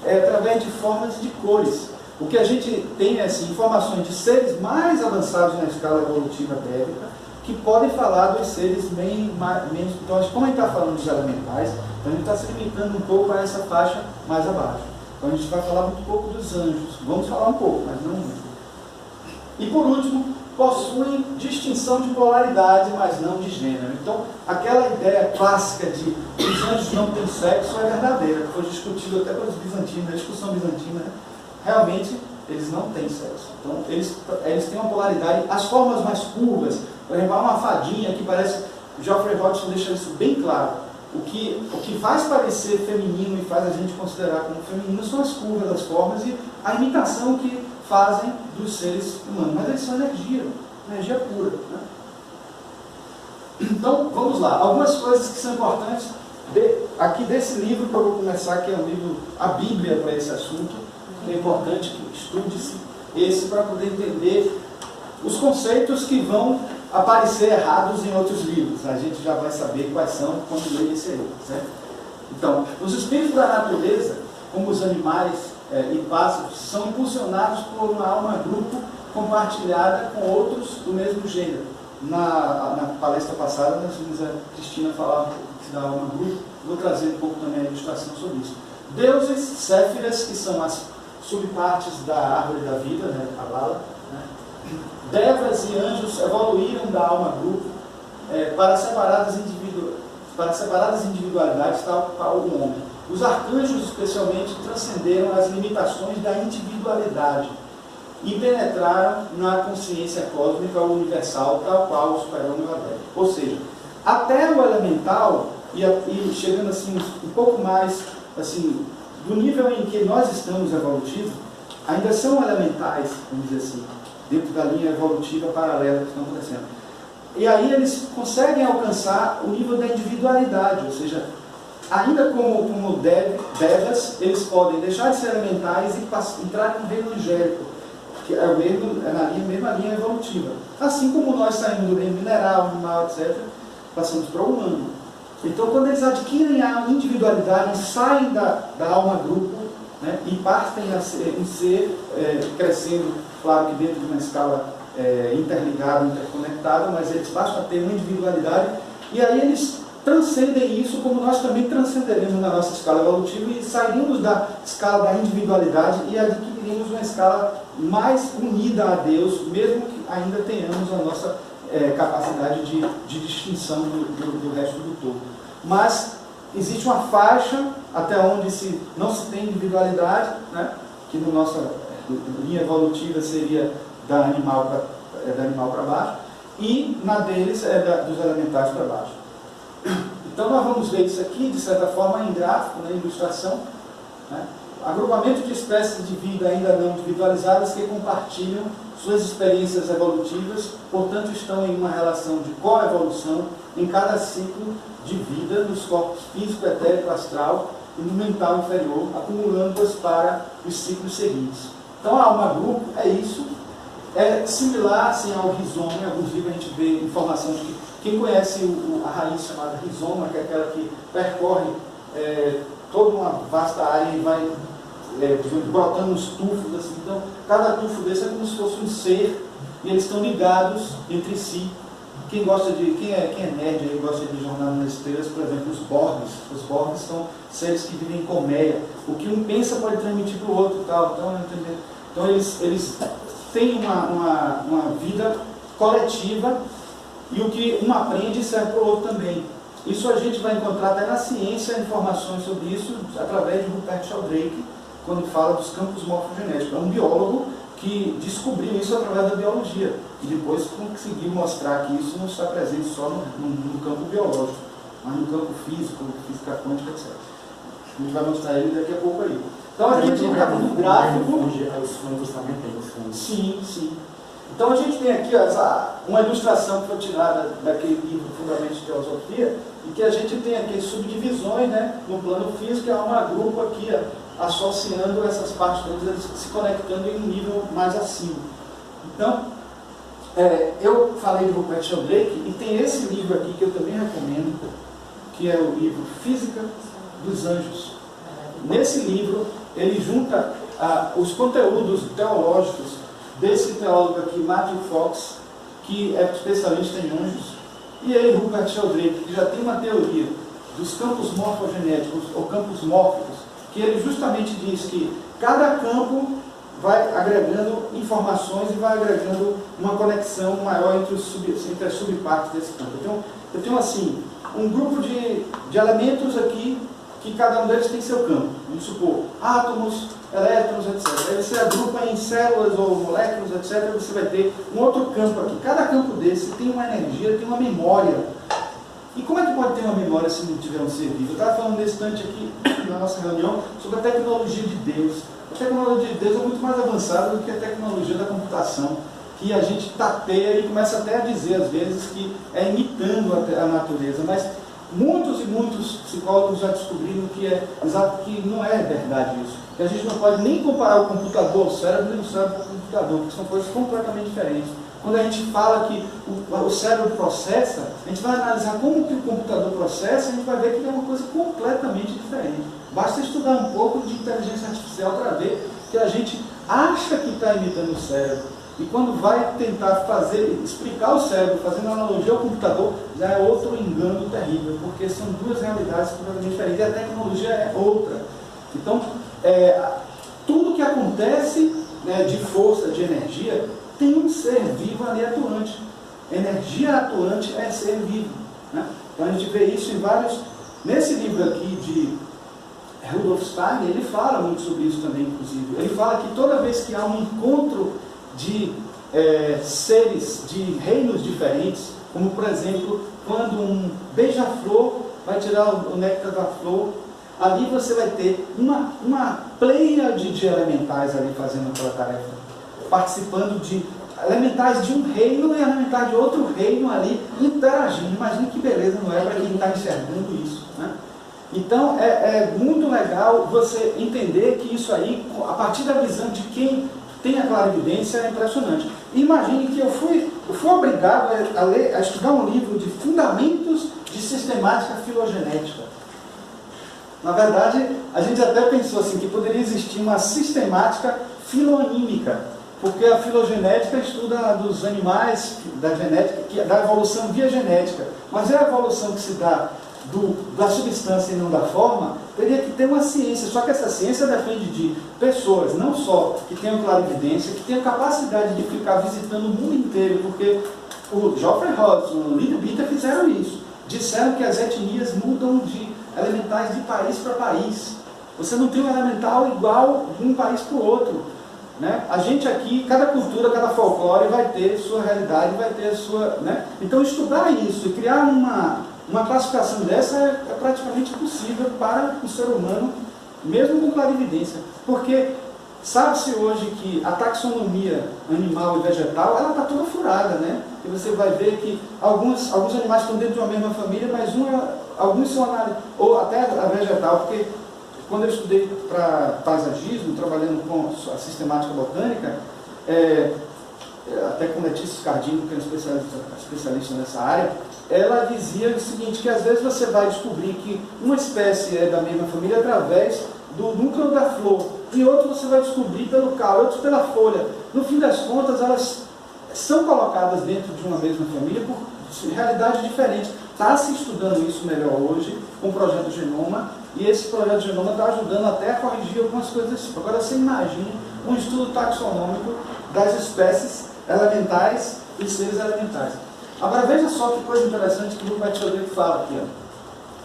através de formas e de cores. O que a gente tem é assim, informações de seres mais avançados na escala evolutiva dévica, que podem falar dos seres menos. Então, como a gente está falando dos elementais, então a gente está se limitando um pouco a essa faixa mais abaixo. Então a gente vai falar muito pouco dos anjos. Vamos falar um pouco, mas não muito. E por último, possuem distinção de polaridade, mas não de gênero. Então, aquela ideia clássica de que os anjos não têm sexo é verdadeira, que foi discutido até pelos bizantinos, na discussão bizantina, né? Realmente, eles não têm sexo. Então, eles têm uma polaridade. As formas mais curvas, por exemplo, há uma fadinha que parece... Geoffrey Hodgson deixa isso bem claro. O que faz parecer feminino e faz a gente considerar como feminino são as curvas das formas e a imitação que fazem dos seres humanos. Mas eles são energia pura. Né? Então, vamos lá. Algumas coisas que são importantes aqui desse livro que eu vou começar, que é um livro, a Bíblia para esse assunto. É importante que estude-se esse para poder entender os conceitos que vão aparecer errados em outros livros. A gente já vai saber quais são quando ler esse livro, certo? Então, os espíritos da natureza, como os animais e pássaros, são impulsionados por uma alma-grupo compartilhada com outros do mesmo gênero. Na palestra passada, nós vimos a Cristina falar um pouco da alma-grupo. Vou trazer um pouco também a ilustração sobre isso. Deuses, Séfiras, que são as subpartes da árvore da vida, né, Kabbalah, né? Devas e anjos evoluíram da alma-grupo para separadas individualidades, tal qual o homem. Os arcanjos, especialmente, transcenderam as limitações da individualidade e penetraram na consciência cósmica ou universal, tal qual o super-homem o adepto. Ou seja, até o elemental, e chegando assim um pouco mais assim, do nível em que nós estamos evolutivos, ainda são elementais, vamos dizer assim, dentro da linha evolutiva paralela que estão acontecendo. E aí eles conseguem alcançar o nível da individualidade, ou seja, ainda como devas, eles podem deixar de ser elementais e entrar no reino angélico, que é na mesma linha evolutiva. Assim como nós saímos do reino mineral, animal, etc., passamos para o humano. Então, quando eles adquirem a individualidade, saem da alma-grupo, né, e partem em ser crescendo, claro que dentro de uma escala interligada, interconectada, mas eles passam a ter uma individualidade, e aí eles transcendem isso como nós também transcenderemos na nossa escala evolutiva e sairemos da escala da individualidade e adquiriremos uma escala mais unida a Deus, mesmo que ainda tenhamos a nossa capacidade de distinção do resto do todo. Mas existe uma faixa até onde não se tem individualidade, né, que na nossa linha evolutiva seria da animal para baixo, e na deles dos elementais para baixo. Então nós vamos ver isso aqui, de certa forma, em gráfico, na ilustração, né? Agrupamento de espécies de vida ainda não individualizadas que compartilham suas experiências evolutivas, portanto estão em uma relação de coevolução em cada ciclo de vida nos corpos físico, etérico, astral e no mental inferior, acumulando-as para os ciclos seguintes. Então a alma-grupo é isso, é similar assim, ao rizoma. Em alguns livros a gente vê informação de que quem conhece a raiz chamada rizoma, que é aquela que percorre toda uma vasta área e vai brotando uns tufos, assim. Então, cada tufo desse é como se fosse um ser, e eles estão ligados entre si. Quem é nerd e gosta de Jornada nas Estrelas, por exemplo, os Borgs são seres que vivem em colmeia. O que um pensa pode transmitir para o outro, tal. Então eles têm uma vida coletiva, e o que um aprende serve para o outro também. Isso a gente vai encontrar até na ciência informações sobre isso através de Rupert Sheldrake, quando fala dos campos morfogenéticos. É um biólogo que descobriu isso através da biologia e depois conseguiu mostrar que isso não está presente só no campo biológico, mas no campo físico, física quântica, etc. A gente vai mostrar ele daqui a pouco aí. Então aqui a gente está vendo um gráfico. Os fundos também tem os fundos. Sim, sim. Então a gente tem aqui uma ilustração que foi tirada daquele livro Fundamentos de Teosofia, e que a gente tem aqui subdivisões, né, no plano físico, há um grupo aqui associando essas partes todas, eles se conectando em um nível mais acima. Então, eu falei de Rupert Sheldrake, e tem esse livro aqui que eu também recomendo, que é o livro Física dos Anjos. Nesse livro, ele junta os conteúdos teológicos desse teólogo aqui, Matthew Fox, que é especialista em anjos, e ele, Rupert Sheldrake, que já tem uma teoria dos campos morfogenéticos, ou campos mórficos, que ele justamente diz que cada campo vai agregando informações e vai agregando uma conexão maior entre as subpartes desse campo. Então, eu tenho assim, um grupo de elementos aqui, que cada um deles tem seu campo. Vamos supor, átomos, elétrons, etc. Aí você agrupa em células ou moléculas, etc. Você vai ter um outro campo aqui. Cada campo desse tem uma energia, tem uma memória. E como é que pode ter uma memória se não tiver um ser vivo? Eu estava falando nesse instante aqui, na nossa reunião, sobre a tecnologia de Deus. A tecnologia de Deus é muito mais avançada do que a tecnologia da computação, que a gente tateia e começa até a dizer, às vezes, que é imitando a natureza. Mas muitos e muitos psicólogos já descobriram que não é verdade isso. Que a gente não pode nem comparar o computador ao cérebro nem o cérebro ao computador, porque são coisas completamente diferentes. Quando a gente fala que o cérebro processa, a gente vai analisar como que o computador processa e a gente vai ver que é uma coisa completamente diferente. Basta estudar um pouco de inteligência artificial para ver que a gente acha que está imitando o cérebro. E quando vai tentar explicar o cérebro, fazendo analogia ao computador, já é outro engano terrível, porque são duas realidades completamente diferentes, e a tecnologia é outra. Então, tudo que acontece, né, de força, de energia, tem um ser vivo ali atuante. Energia atuante é ser vivo. Né? Então a gente vê isso em vários... Nesse livro aqui de Rudolf Steiner, ele fala muito sobre isso também, inclusive. Ele fala que toda vez que há um encontro de seres de reinos diferentes, como por exemplo, quando um beija-flor vai tirar o néctar da flor, ali você vai ter uma pleiade de elementais ali fazendo aquela tarefa, participando de elementais de um reino e elementais de outro reino ali interagindo. Imagina que beleza, não é, para quem está enxergando isso, né? Então é muito legal você entender que isso aí, a partir da visão de quem tem a clarividência, é impressionante. Imagine que eu fui obrigado a estudar um livro de fundamentos de sistemática filogenética. Na verdade, a gente até pensou assim, que poderia existir uma sistemática filoanímica, porque a filogenética estuda dos animais, da genética, da evolução via genética, mas a evolução que se dá da substância e não da forma, teria que ter uma ciência, só que essa ciência depende de pessoas, não só que tenham clarividência, que tenham capacidade de ficar visitando o mundo inteiro, porque o Geoffrey Hodgson, o Lino Bitter fizeram isso, disseram que as etnias mudam de elementais de país para país, você não tem um elemental igual de um país para o outro, né? A gente aqui, cada cultura, cada folclore vai ter sua realidade, vai ter a sua... Né? Então estudar isso e criar uma classificação dessa é praticamente impossível para o ser humano, mesmo com clarividência, porque sabe-se hoje que a taxonomia animal e vegetal, ela está toda furada, né? E você vai ver que alguns animais estão dentro de uma mesma família, mas alguns são ou até a vegetal, porque quando eu estudei para paisagismo, trabalhando com a sistemática botânica, até com Letícia Scardino, que é especialista nessa área, ela dizia o seguinte, que às vezes você vai descobrir que uma espécie é da mesma família através do núcleo da flor, e outro você vai descobrir pelo caule, outros pela folha. No fim das contas, elas são colocadas dentro de uma mesma família por realidades diferentes. Está se estudando isso melhor hoje com o Projeto Genoma, e esse Projeto Genoma está ajudando até a corrigir algumas coisas desse tipo. Agora você imagina um estudo taxonômico das espécies elementares e seres elementais. Agora veja só que coisa interessante que o Rupert Sheldrake fala aqui.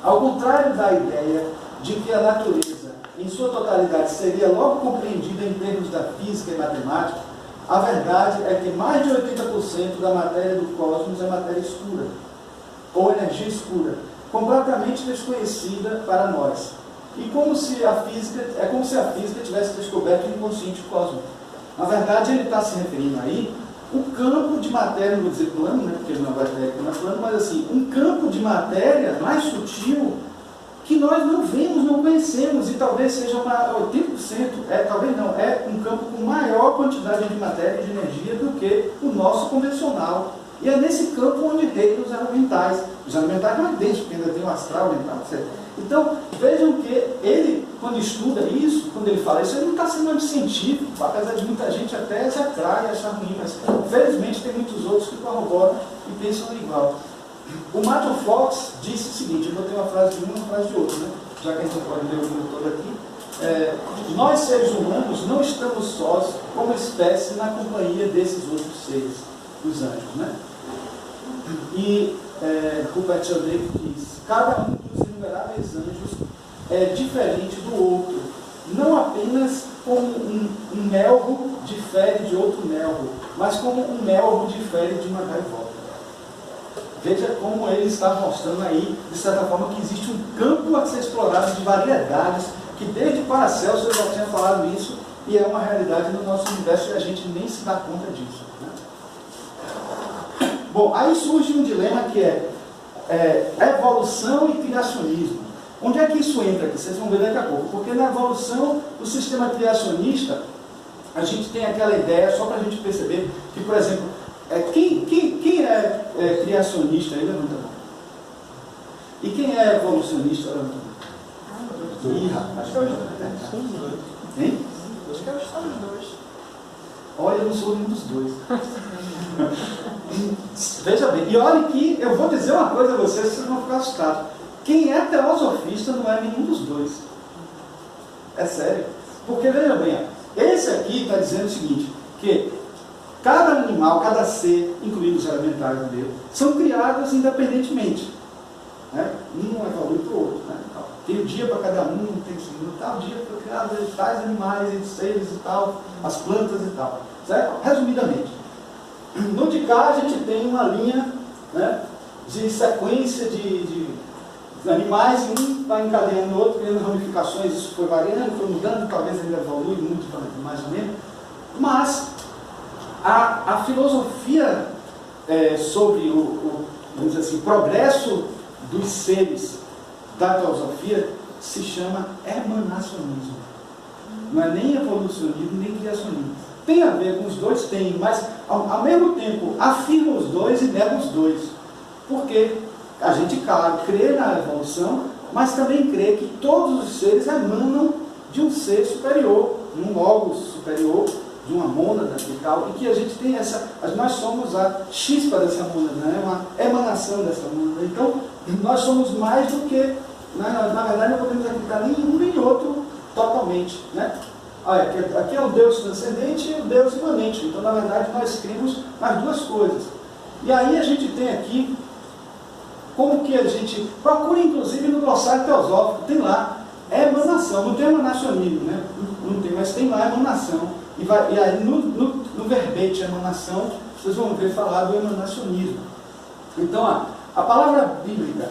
Ó. Ao contrário da ideia de que a natureza, em sua totalidade, seria logo compreendida em termos da física e matemática, a verdade é que mais de 80% da matéria do cosmos é matéria escura, ou energia escura, completamente desconhecida para nós. e como se a física tivesse descoberto o inconsciente cósmico. Na verdade, ele está se referindo aí o campo de matéria, não vou dizer plano, né, porque não vai ter não é plano, mas assim, um campo de matéria mais sutil que nós não vemos, não conhecemos, e talvez seja 80%, talvez não, é um campo com maior quantidade de matéria e de energia do que o nosso convencional. E é nesse campo onde reinam os elementais. Os elementais não é denso, porque ainda tem o astral mental, etc. Então, vejam que ele, quando estuda isso, quando ele fala isso, ele não está sendo anticientífico, apesar de muita gente até se atrai e achar ruim, mas felizmente tem muitos outros que corroboram e pensam igual. O Matthew Fox disse o seguinte, eu vou ter uma frase de um e uma frase de outro, né? Já que a gente não pode ler o livro todo aqui. Nós, seres humanos, não estamos sós como espécie na companhia desses outros seres, os anjos, né? E Rupert Sheldrake diz, cada um dos inumeráveis anjos é diferente do outro, não apenas como um melro difere de outro melro, mas como um melro difere de uma gaivota. Veja como ele está mostrando aí, de certa forma, que existe um campo a ser explorado de variedades, que desde Paracelso eu já tinha falado isso, e é uma realidade no nosso universo e a gente nem se dá conta disso. Né? Bom, aí surge um dilema que é evolução e criacionismo. Onde é que isso entra aqui? Vocês vão ver daqui a pouco. Porque na evolução do sistema criacionista, a gente tem aquela ideia, só para a gente perceber, que, por exemplo, quem é criacionista aí, levanta a mão. E quem é evolucionista, levanta a mão. Ih, rapaz, hein? Acho que eu estou os dois. Olha, eu não sou nenhum dos dois. Veja bem, e olha que eu vou dizer uma coisa a vocês, vocês vão ficar assustados. Quem é teosofista não é nenhum dos dois. É sério. Porque, veja bem, esse aqui está dizendo o seguinte, que cada animal, cada ser, incluindo os elementais de Deus, são criados independentemente. Né? Um evolui para o outro. Né? Tem o dia para cada um, tem tal dia para criar tais animais, seres e tal, as plantas e tal. Certo? Resumidamente. No de cá a gente tem uma linha, né, de sequência de animais, e um vai encadeando o outro, criando ramificações, isso foi variando, foi mudando, talvez ainda evolui muito mais ou menos. Mas a filosofia sobre vamos dizer assim, progresso dos seres da teosofia se chama emanacionismo. Não é nem evolucionismo, nem criacionismo. Tem a ver com os dois, tem, mas ao mesmo tempo afirma os dois e nega os dois. Porque a gente, claro, crê na evolução, mas também crê que todos os seres emanam de um ser superior, de um logos superior, de uma mônada e tal, e que a gente tem nós somos a chispa dessa mônada, né? Uma emanação dessa mônada. Então, nós somos mais do que, na verdade, não podemos acreditar nem em um nem outro totalmente, né? Aqui é o Deus transcendente e o Deus imanente. Então, na verdade, nós cremos nas duas coisas. E aí a gente tem aqui, como que a gente procura, inclusive, no glossário teosófico, tem lá emanação, não tem emanacionismo, né? Não tem, mas tem lá emanação. E aí no verbete emanação, vocês vão ver falar do emanacionismo. Então, a palavra bíblica,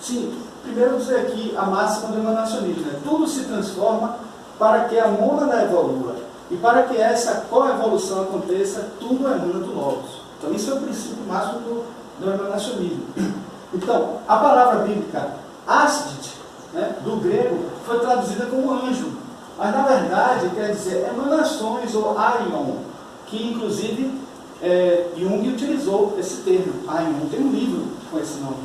sim, primeiro dizer aqui a máxima do emanacionismo, né? Tudo se transforma para que a mônada evolua. E para que essa coevolução aconteça, tudo emana do Logos. Então, isso é o princípio máximo do emanacionismo. Então, a palavra bíblica Asdit, né, do grego, foi traduzida como anjo. Mas, na verdade, quer dizer emanações ou aion, que, inclusive, Jung utilizou esse termo. Aion, tem um livro com esse nome,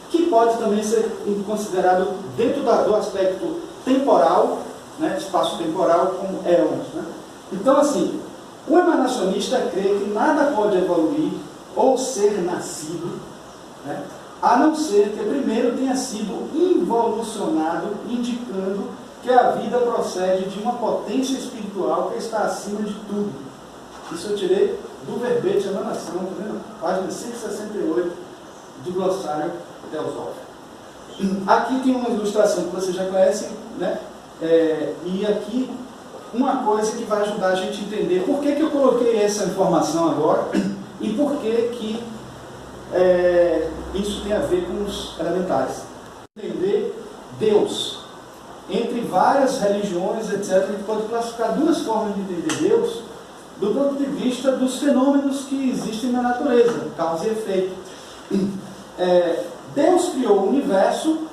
que pode também ser considerado, dentro do aspecto temporal, né, espaço-temporal, como éons. Né? Então, assim, o emanacionista crê que nada pode evoluir ou ser nascido, né, a não ser que primeiro tenha sido involucionado, indicando que a vida procede de uma potência espiritual que está acima de tudo. Isso eu tirei do verbete emanação, tá vendo? Página 168 do glossário teosófico. Aqui tem uma ilustração que vocês já conhecem, né? E aqui uma coisa que vai ajudar a gente a entender por que eu coloquei essa informação agora e por que isso tem a ver com os elementares. Deus. Entre várias religiões, etc., a gente pode classificar duas formas de entender Deus do ponto de vista dos fenômenos que existem na natureza, causa e efeito. Deus criou o universo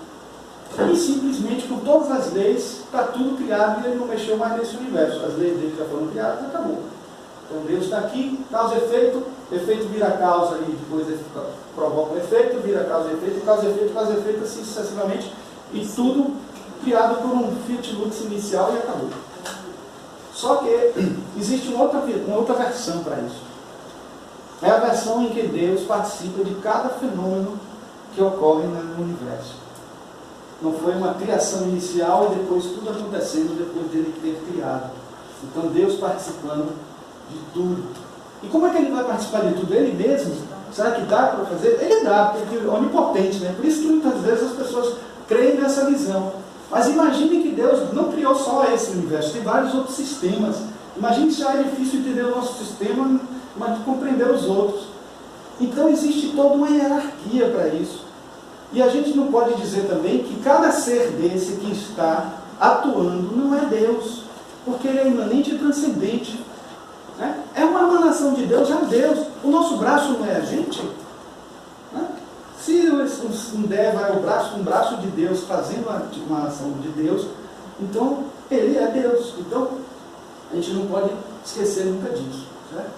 e simplesmente com todas as leis está tudo criado e ele não mexeu mais nesse universo. As leis dele já foram criadas e acabou. Então Deus está aqui, causa e efeito, efeito vira causa e depois provoca o efeito, vira causa e efeito, causa e efeito, assim sucessivamente, e tudo criado por um Fiat Lux inicial e acabou. Só que existe uma outra versão para isso. É a versão em que Deus participa de cada fenômeno que ocorre no universo. Não foi uma criação inicial e depois tudo acontecendo depois dele ter criado. Então Deus participando de tudo. E como é que ele vai participar de tudo? Ele mesmo? Será que dá para fazer? Ele dá, porque ele é onipotente, né? Por isso que muitas vezes as pessoas creem nessa visão. Mas imagine que Deus não criou só esse universo, tem vários outros sistemas. Imagine que já é difícil entender o nosso sistema, mas compreender os outros. Então existe toda uma hierarquia para isso. E a gente não pode dizer também que cada ser desse que está atuando não é Deus, porque ele é imanente e transcendente. Né? É uma emanação de Deus, é Deus. O nosso braço não é a gente? Né? Se um Deva é um braço de Deus fazendo uma ação de Deus, então ele é Deus. Então a gente não pode esquecer nunca disso. Certo?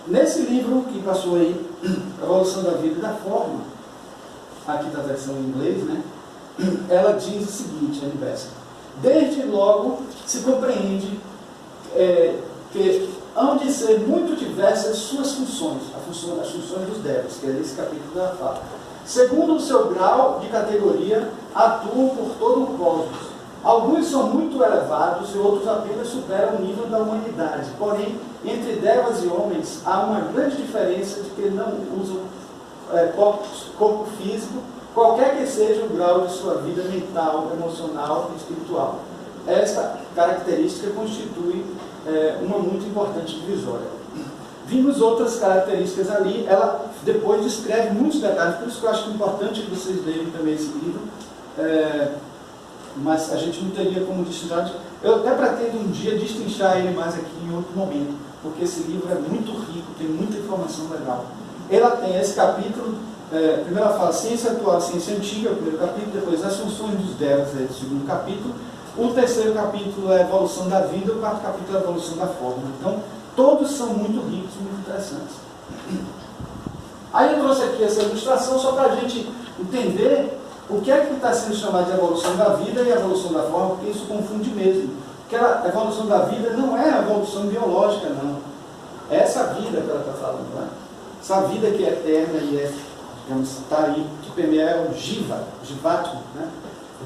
Nesse livro que passou aí, A Evolução da Vida e da Forma, aqui está a versão em inglês, né? Ela diz o seguinte, a Universo: desde logo se compreende que hão de ser muito diversas suas funções, as funções dos devas, que é esse capítulo da fala. Segundo o seu grau de categoria, atuam por todo o cosmos. Alguns são muito elevados e outros apenas superam o nível da humanidade. Porém, entre devas e homens, há uma grande diferença de que não usam corpo físico, qualquer que seja o grau de sua vida mental, emocional e espiritual. Esta característica constitui uma muito importante divisória. Vimos outras características ali, ela depois descreve muitos detalhes, por isso que eu acho importante que vocês leiam também esse livro, mas a gente não teria como destrinchar. Eu até pretendo um dia destrinchar ele mais aqui em outro momento, porque esse livro é muito rico, tem muita informação legal. Ela tem esse capítulo, primeiro ela fala ciência atual, ciência antiga, o primeiro capítulo, depois as funções dos devas, é o segundo capítulo. O terceiro capítulo é a evolução da vida, o quarto capítulo é a evolução da forma. Então, todos são muito ricos, muito interessantes. Aí eu trouxe aqui essa ilustração só para a gente entender o que é que está sendo chamado de evolução da vida e evolução da forma, porque isso confunde mesmo. Porque a evolução da vida não é a evolução biológica, não. É essa vida que ela está falando, né? Essa vida que é eterna e digamos, está aí, que permeia é o jiva, jivatma, né?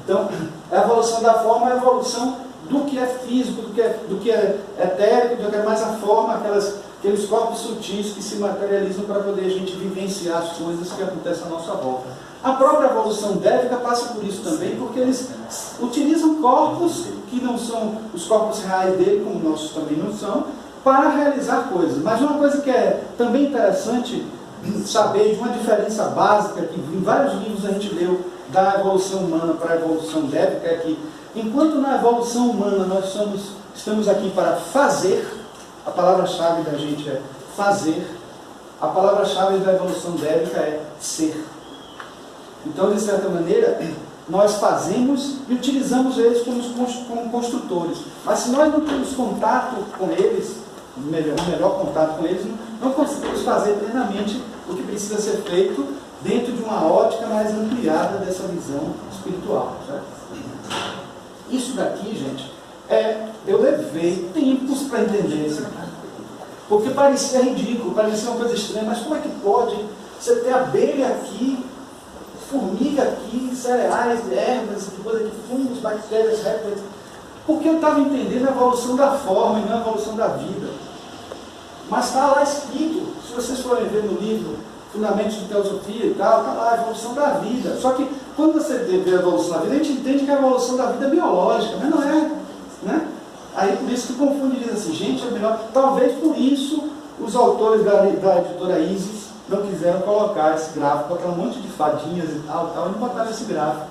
Então, a evolução da forma é a evolução do que é físico, do que é etérico, do que é mais a forma, aqueles corpos sutis que se materializam para poder a gente vivenciar as coisas que acontecem à nossa volta. A própria evolução dévica passa por isso também, porque eles utilizam corpos que não são os corpos reais dele, como nossos também não são, para realizar coisas. Mas uma coisa que é também interessante saber de uma diferença básica, que em vários livros a gente leu, da evolução humana para a evolução dévica, é que enquanto na evolução humana nós estamos aqui para fazer, a palavra-chave da gente é fazer, a palavra-chave da evolução dévica é ser. Então, de certa maneira, nós fazemos e utilizamos eles como construtores. Mas se nós não temos contato com eles, um melhor contato com eles, não conseguimos fazer plenamente o que precisa ser feito dentro de uma ótica mais ampliada dessa visão espiritual. Certo? Isso daqui, gente, eu levei tempos para entender isso. Porque parecia ridículo, parecia uma coisa estranha, mas como é que pode você ter abelha aqui, formiga aqui, cereais, ervas, coisa de fungos, bactérias, répteis? Porque eu estava entendendo a evolução da forma e não a evolução da vida. Mas está lá escrito, se vocês forem ver no livro Fundamentos de Teosofia e tal, está lá a evolução da vida. Só que quando você vê a evolução da vida, a gente entende que a evolução da vida é biológica, mas não é. Né? Aí por isso que confunde e diz assim, gente, é melhor. Talvez por isso os autores da editora Isis não quiseram colocar esse gráfico, botaram um monte de fadinhas e tal, e não botaram esse gráfico.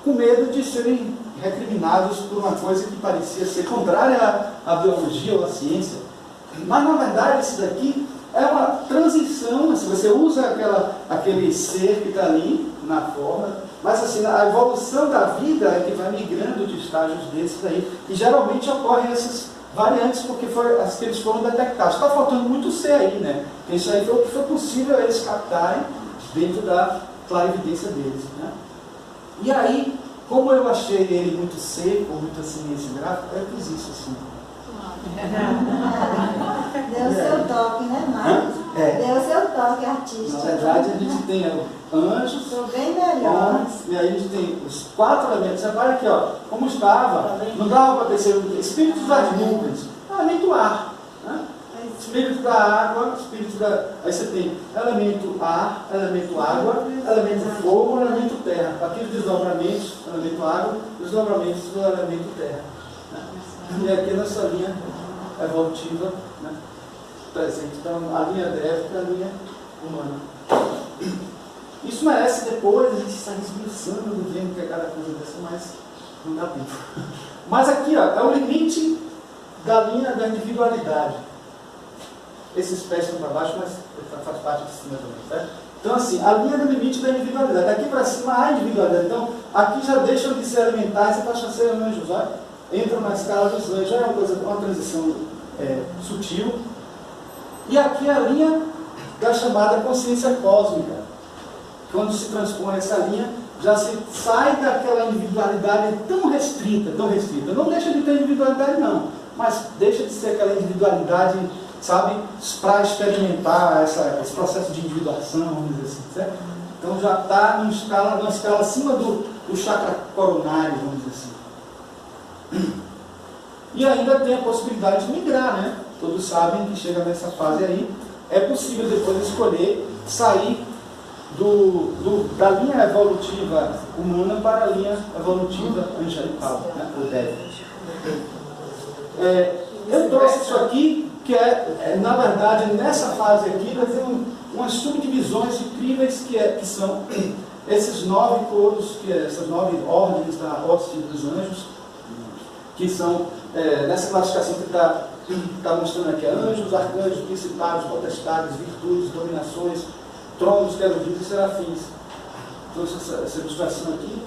com medo de serem recriminados por uma coisa que parecia ser contrária à biologia ou à ciência. Mas, na verdade, isso daqui é uma transição, assim, você usa aquele ser que está ali na forma, mas assim, a evolução da vida é que vai migrando de estágios desses aí, e geralmente ocorrem essas variantes porque as que eles foram detectados. Está faltando muito C aí, né? Isso aí foi o que foi possível eles captarem dentro da clarividência deles, né? E aí, como eu achei ele muito seco, muito assim nesse gráfico, eu fiz isso assim. Deu seu toque, né, Marcos? Deu seu toque artístico. Na verdade, a gente tem anjos, Estou bem melhor. homens, e aí a gente tem os 4 elementos. Repara aqui, ó, como estava, não dava para perceber. Espíritos das nuvens, elemento ar. Né? Espírito da água, espírito da. Aí você tem elemento ar, elemento água, elemento fogo, elemento terra. Aqui os desdobramentos, elemento água, desdobramentos do elemento terra. Né? E aqui nessa linha evolutiva, né, presente. Então, a linha dévica e a linha humana. Isso merece depois a gente estar esmiuçando, vendo que é cada coisa dessa, mas não dá tempo. Mas aqui, ó, é o limite da linha da individualidade. Esses pés estão para baixo, mas faz parte de cima também, certo? Então, assim, a linha do limite da individualidade. Daqui para cima há individualidade. Então, aqui já deixam de ser elementares e passam a ser anjos, olha. Entra na escala dos anjos, é uma transição sutil. E aqui a linha da chamada consciência cósmica. Quando se transpõe essa linha, já se sai daquela individualidade tão restrita, tão restrita. Não deixa de ter individualidade, não, mas deixa de ser aquela individualidade, sabe, para experimentar esse processo de individuação, vamos dizer assim, certo? Então já está numa escala acima do chakra coronário, vamos dizer assim. E ainda tem a possibilidade de migrar, né? Todos sabem que chega nessa fase aí, é possível depois escolher sair da linha evolutiva humana para a linha evolutiva angelical, né? O Dev. Eu trouxe isso aqui, que na verdade, nessa fase aqui, nós temos umas subdivisões incríveis que são esses 9 coros, essas 9 ordens da hoste dos anjos, que são nessa classificação que está mostrando aqui: anjos, arcanjos, principados, potestades, virtudes, dominações, tronos, querubins e serafins. Trouxe essa ilustração aqui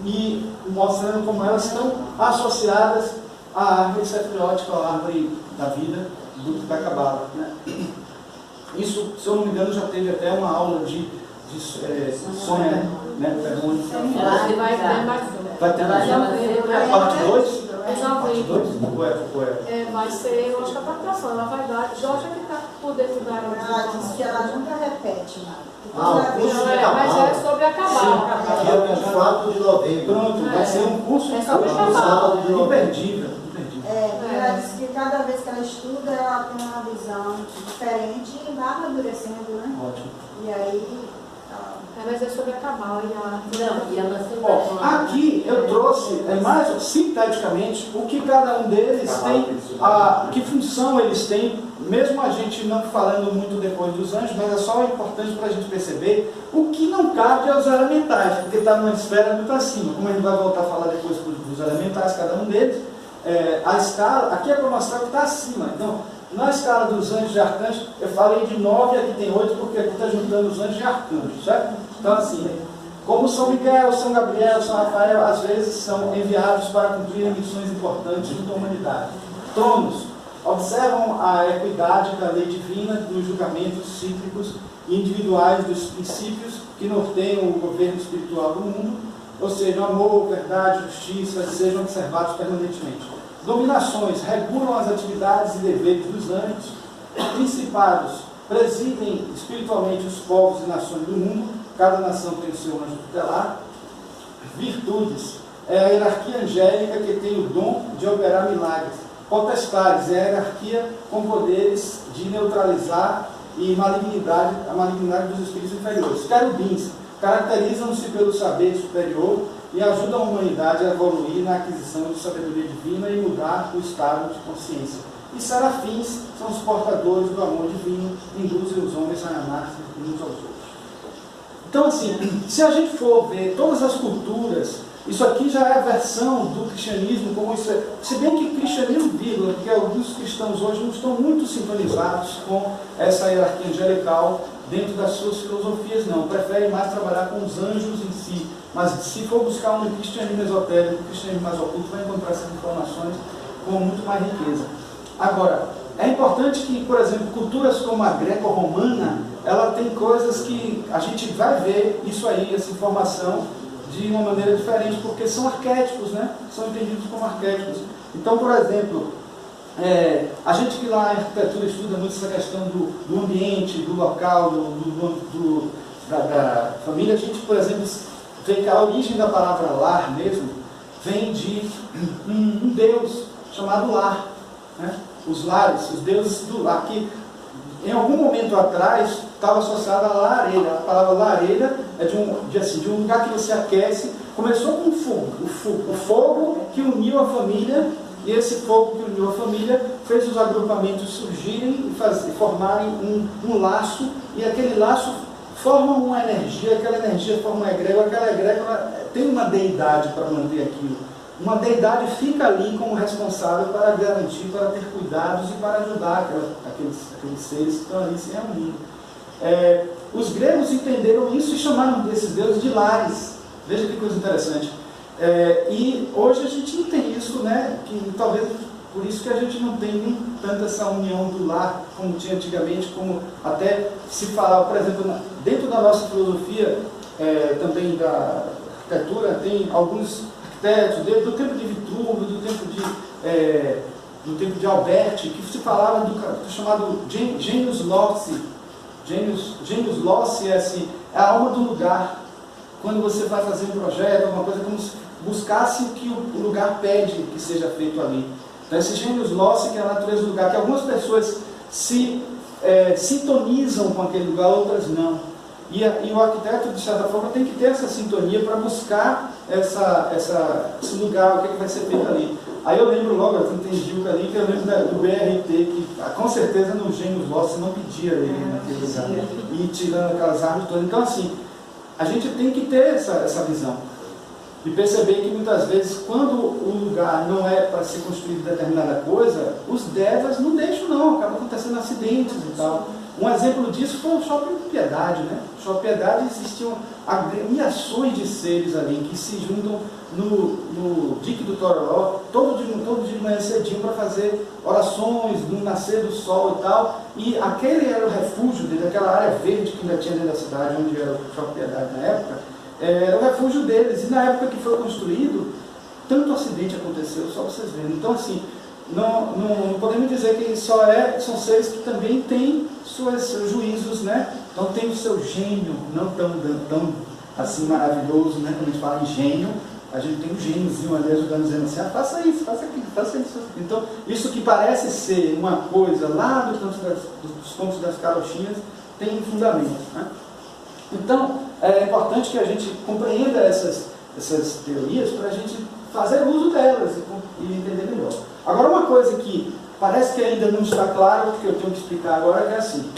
e mostrando como elas estão associadas à árvore sefriótica, à árvore da vida da Cabala, né? Isso, se eu não me engano, já teve até uma aula de sonha, né? Vai ter mais parte 2? Parte 2? Vai ser, eu acho que a participação, ela vai dar. Jorge é que está por dentro da área. Ela disse que ela nunca repete nada. Mas é sobre a Cabala. Dia 24 de novembro. Pronto, vai ser um curso de sobre Cabala imperdível. Ela disse que cada vez que ela estuda, ela tem uma visão diferente e vai amadurecendo, né? Ótimo. E aí... Mas é sobre a Cabala e a... Aqui eu trouxe, mais sinteticamente, o que cada um deles tem, que função eles têm, mesmo a gente não falando muito depois dos anjos, mas é só importante para a gente perceber o que não cabe aos elementais, porque está numa esfera muito acima. Como a gente vai voltar a falar depois dos elementais, cada um deles, a escala, aqui é para mostrar que está acima. Então, na escala dos anjos e arcanjos, eu falei de 9, aqui tem 8, porque aqui está juntando os anjos e arcanjos, certo? Então, assim, como São Miguel, São Gabriel, São Rafael, às vezes são enviados para cumprir missões importantes junto à humanidade. Tronos observam a equidade da lei divina dos julgamentos cíclicos e individuais dos princípios que norteiam o governo espiritual do mundo, ou seja, amor, verdade, justiça, sejam observados permanentemente. Dominações regulam as atividades e deveres dos anjos. Principados presidem espiritualmente os povos e nações do mundo. Cada nação tem o seu anjo tutelar. Virtudes é a hierarquia angélica que tem o dom de operar milagres. Potestades é a hierarquia com poderes de neutralizar e a malignidade dos espíritos inferiores. Querubins caracterizam-se pelo saber superior e ajudam a humanidade a evoluir na aquisição de sabedoria divina e mudar o estado de consciência. E serafins são os portadores do amor divino, induzem os homens a amar-se uns aos outros. Então, assim, se a gente for ver todas as culturas Isso aqui já é a versão do cristianismo, como isso é. Se bem que cristianismo, vírgula, porque alguns cristãos hoje não estão muito sintonizados com essa hierarquia angelical dentro das suas filosofias, não. Preferem mais trabalhar com os anjos em si. Mas se for buscar um cristianismo esotérico, um cristianismo mais oculto, vai encontrar essas informações com muito mais riqueza. Agora, é importante que, por exemplo, culturas como a greco-romana, ela tem coisas que a gente vai ver isso aí, essa informação, de uma maneira diferente, porque são arquétipos, né? São entendidos como arquétipos. Então, por exemplo, a gente que lá em arquitetura estuda muito essa questão do ambiente, do local, da família, a gente, por exemplo, vê que a origem da palavra lar mesmo vem de um deus chamado Lar, né? Os lares, os deuses do lar, que em algum momento atrás estava associado à lareira. A palavra lareira é de um lugar que você aquece. Começou com o fogo que uniu a família, e esse fogo que uniu a família fez os agrupamentos surgirem e formarem um laço, e aquele laço forma uma energia, aquela energia forma uma egrégora, aquela egrégora tem uma deidade para manter aquilo. Uma deidade fica ali como responsável para garantir, para ter cuidados e para ajudar aqueles seres que estão ali se reunindo. Os gregos entenderam isso e chamaram desses deuses de lares. Veja que coisa interessante. E hoje a gente não tem isso, né? Que talvez por isso que a gente não tem tanto essa união do lar como tinha antigamente, como até se falava, por exemplo, dentro da nossa filosofia, também da arquitetura, tem alguns do tempo de Vitruvio, do tempo de Alberti, que se falava do chamado genius loci. Genius loci é assim, é a alma do lugar. Quando você vai fazer um projeto, alguma coisa, como se buscasse o que o lugar pede que seja feito ali. Então esse genius loci, que é a natureza do lugar, que algumas pessoas se sintonizam com aquele lugar, outras não. E o arquiteto, de certa forma, tem que ter essa sintonia para buscar esse lugar, o que vai ser feito ali. Aí eu lembro logo, eu entendi o ali, que eu lembro do BRT, que com certeza no Gênios Loci não pedia ele naquele lugar, e tirando aquelas árvores todas. Então, assim, a gente tem que ter essa visão. E perceber que muitas vezes, quando o lugar não é para ser construído determinada coisa, os devas não deixam não, acaba acontecendo acidentes e tal. Um exemplo disso foi o Shopping Piedade, né? No Shopping Piedade existiam agremiações de seres ali que se juntam no dique do Tororó, todo dia de manhã cedinho para fazer orações no nascer do sol e tal. E aquele era o refúgio deles, aquela área verde que ainda tinha dentro da cidade, onde era o Shopping Piedade na época, era o refúgio deles. E na época que foi construído, tanto acidente aconteceu, só vocês verem. Então, assim, não podemos dizer que são seres que também têm seus juízos, né? Então tem o seu gênio, não tão assim maravilhoso, né? Quando a gente fala em gênio, a gente tem um gêniozinho ali ajudando, dizendo assim, faça isso, faça aquilo, faça isso. Então, isso que parece ser uma coisa lá dos contos das carochinhas, tem um fundamento, né? Então, é importante que a gente compreenda essas teorias para a gente fazer uso delas e entender melhor. Agora, uma coisa que parece que ainda não está claro, que eu tenho que explicar agora, é assim,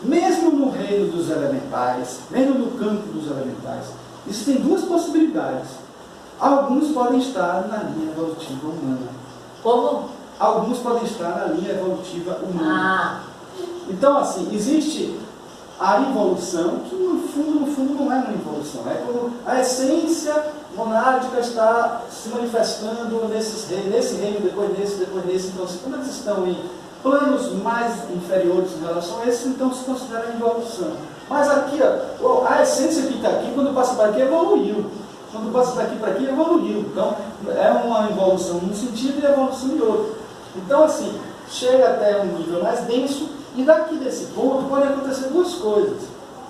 mesmo no reino dos elementais, mesmo no campo dos elementais, existem duas possibilidades. Alguns podem estar na linha evolutiva humana. Como? Alguns podem estar na linha evolutiva humana. Então, assim, existe a evolução, que no fundo não é uma evolução, é como a essência monádica está se manifestando nesse reino, depois nesse. Então, quando eles estão em planos mais inferiores em relação a esse, então se considera evolução. Mas aqui, ó, a essência que está aqui, quando passa para aqui, evoluiu. Quando passa daqui para aqui, evoluiu. Então, é uma evolução num sentido e evolução em outro. Então, assim, chega até um nível mais denso, e daqui desse ponto pode acontecer duas coisas.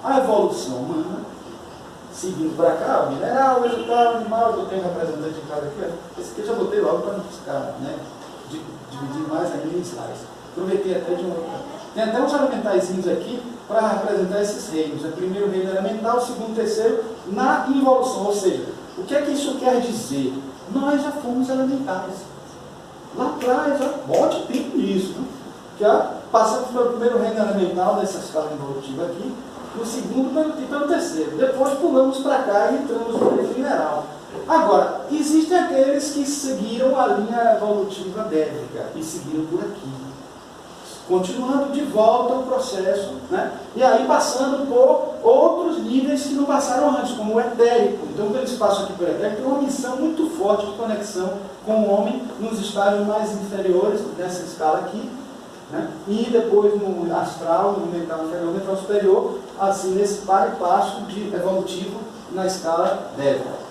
A evolução humana, seguindo para cá, o mineral, o vegetal, o animal, eu tenho um representante de cada aqui, esse aqui eu já botei logo para não ficar, né, dividir mais ainda em slides. Aproveitei até de um... Tem até uns elementaizinhos aqui para representar esses reinos. O primeiro reino elemental, o segundo, o terceiro, na evolução. Ou seja, o que é que isso quer dizer? Nós já fomos elementais. Lá atrás, já bote tempo nisso, né? Já passamos pelo primeiro reino elemental dessa escala evolutiva aqui, no segundo e pelo terceiro. Depois pulamos para cá e entramos no reino mineral. Agora, existem aqueles que seguiram a linha evolutiva dévica e seguiram por aqui, continuando de volta o processo, né? E aí passando por outros níveis que não passaram antes, como o etérico. Então, quando eles passam aqui por etérico, tem uma missão muito forte de conexão com o homem nos estágios mais inferiores dessa escala aqui, né? E depois no astral, no mental inferior, no mental superior, assim, nesse par e passo de evolutivo na escala dévica.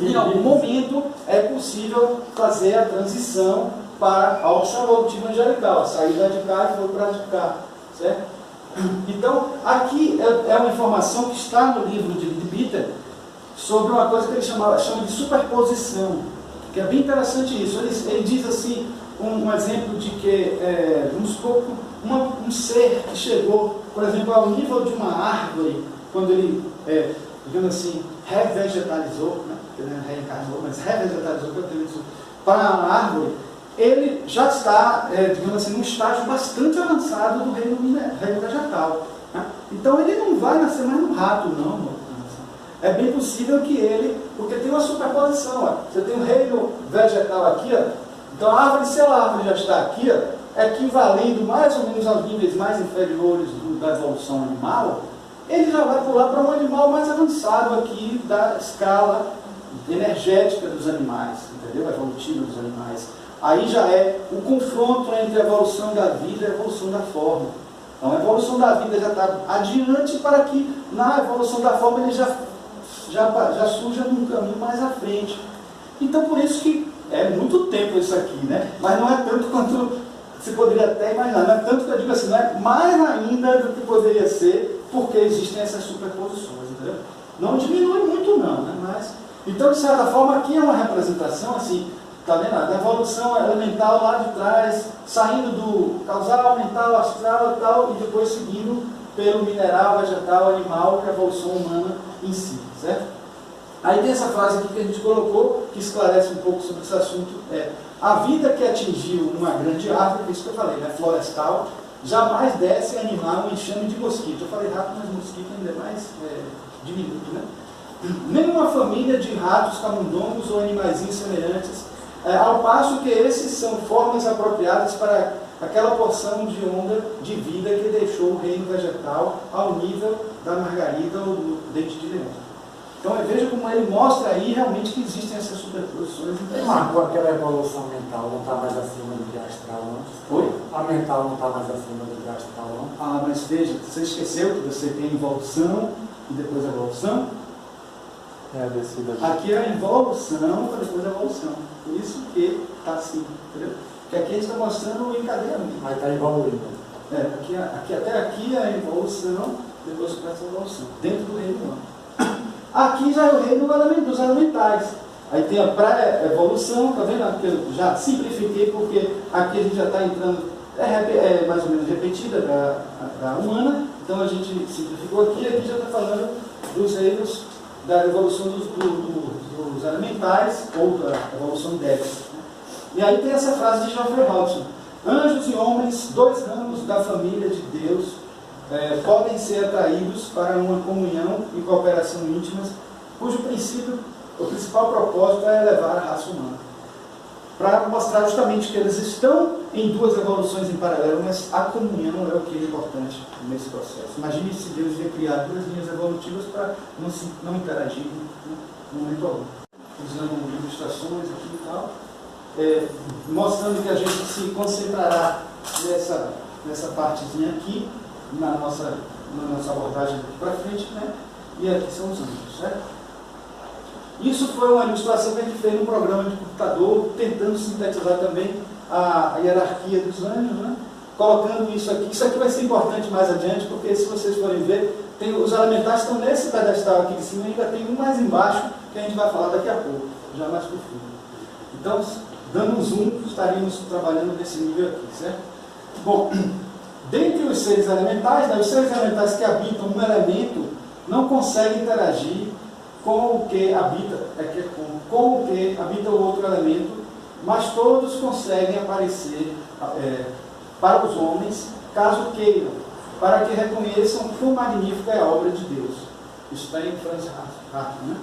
Em algum momento é possível fazer a transição para a opção evolutiva angelical, a saída de cá e foi para de cá, certo? Então, aqui é uma informação que está no livro de Bitter sobre uma coisa que ele chama de superposição, que é bem interessante isso. Ele diz assim, um exemplo de que, vamos supor, um ser que chegou, por exemplo, ao nível de uma árvore, quando ele, digamos assim, revegetalizou, né? Ele não reencarnou, mas revegetalizou para a árvore, ele já está, digamos assim, num estágio bastante avançado do reino vegetal, né? Então ele não vai nascer mais no rato, não. É bem possível que ele, porque tem uma superposição, ó. Você tem o reino vegetal aqui, ó. Então a árvore, se a árvore já está aqui, ó, equivalendo mais ou menos aos níveis mais inferiores da evolução animal, ele já vai pular para um animal mais avançado aqui da escala energética dos animais, entendeu? Evolutiva dos animais. Aí já é o confronto entre a evolução da vida e a evolução da forma. Então a evolução da vida já está adiante para que na evolução da forma ele já surja num caminho mais à frente. Então por isso que é muito tempo isso aqui, né? Mas não é tanto quanto se poderia até imaginar. Não é tanto que eu digo assim, não é mais ainda do que poderia ser, porque existem essas superposições, entendeu? Não diminui muito não, né? Mas, então, de certa forma, aqui é uma representação assim, tá vendo? Da evolução elemental lá de trás, saindo do causal, mental, astral e tal, e depois seguindo pelo mineral, vegetal, animal, que é a evolução humana em si, certo? Aí tem essa frase aqui que a gente colocou, que esclarece um pouco sobre esse assunto, a vida que atingiu uma grande árvore, isso que eu falei, né, florestal, jamais desce a animar um enxame de mosquito. Eu falei rato, mas mosquito ainda é mais diminuto, né? Nenhuma família de ratos, camundongos ou animaizinhos semelhantes, ao passo que esses são formas apropriadas para aquela porção de onda de vida que deixou o reino vegetal ao nível da margarida ou do dente de leão. Então veja como ele mostra aí realmente que existem essas superposições. Marco, aquela evolução mental não está mais acima do que a astral, não? Oi? A mental não está mais acima do que a astral, não? Ah, mas veja, você esqueceu que você tem evolução e depois evolução? É a descida. Aqui é a involução para depois a evolução. Por isso que está assim, entendeu? Porque aqui a gente está mostrando o encadeamento. Mas está evoluindo. Até aqui é a evolução, depois começa a evolução, dentro do reino humano. Aqui já é o reino dos elementais. Aí tem a pré-evolução, tá vendo? Aqui eu já simplifiquei porque aqui a gente já está entrando, é mais ou menos repetida da humana, então a gente simplificou aqui já está falando dos reinos da evolução dos elementais ou da evolução débil. E aí tem essa frase de Geoffrey Hodgson: anjos e homens, dois ramos da família de Deus, podem ser atraídos para uma comunhão e cooperação íntimas, cujo o principal propósito é elevar a raça humana. Para mostrar justamente que eles estão em duas evoluções em paralelo, mas a comunhão é o que é importante nesse processo. Imagine se Deus ia criar duas linhas evolutivas para não interagir no momento algum. Usando ilustrações aqui e tal, mostrando que a gente se concentrará nessa partezinha aqui, na nossa abordagem daqui para frente, né? E aqui são os anjos, certo? Isso foi uma ilustração que a gente fez no programa de computador, tentando sintetizar também a hierarquia dos anjos, né? Colocando isso aqui. Isso aqui vai ser importante mais adiante, porque se vocês forem ver, os elementais estão nesse pedestal aqui de cima, e ainda tem um mais embaixo, que a gente vai falar daqui a pouco, já mais para o fim. Então, dando um zoom, estaríamos trabalhando nesse nível aqui, certo? Bom, dentre os seres elementais, né, os seres elementais que habitam um elemento não conseguem interagir com o que habita, com o que habita o outro elemento, mas todos conseguem aparecer para os homens, caso queiram, para que reconheçam quão magnífica é a obra de Deus. Isso está em Franz Hartmann,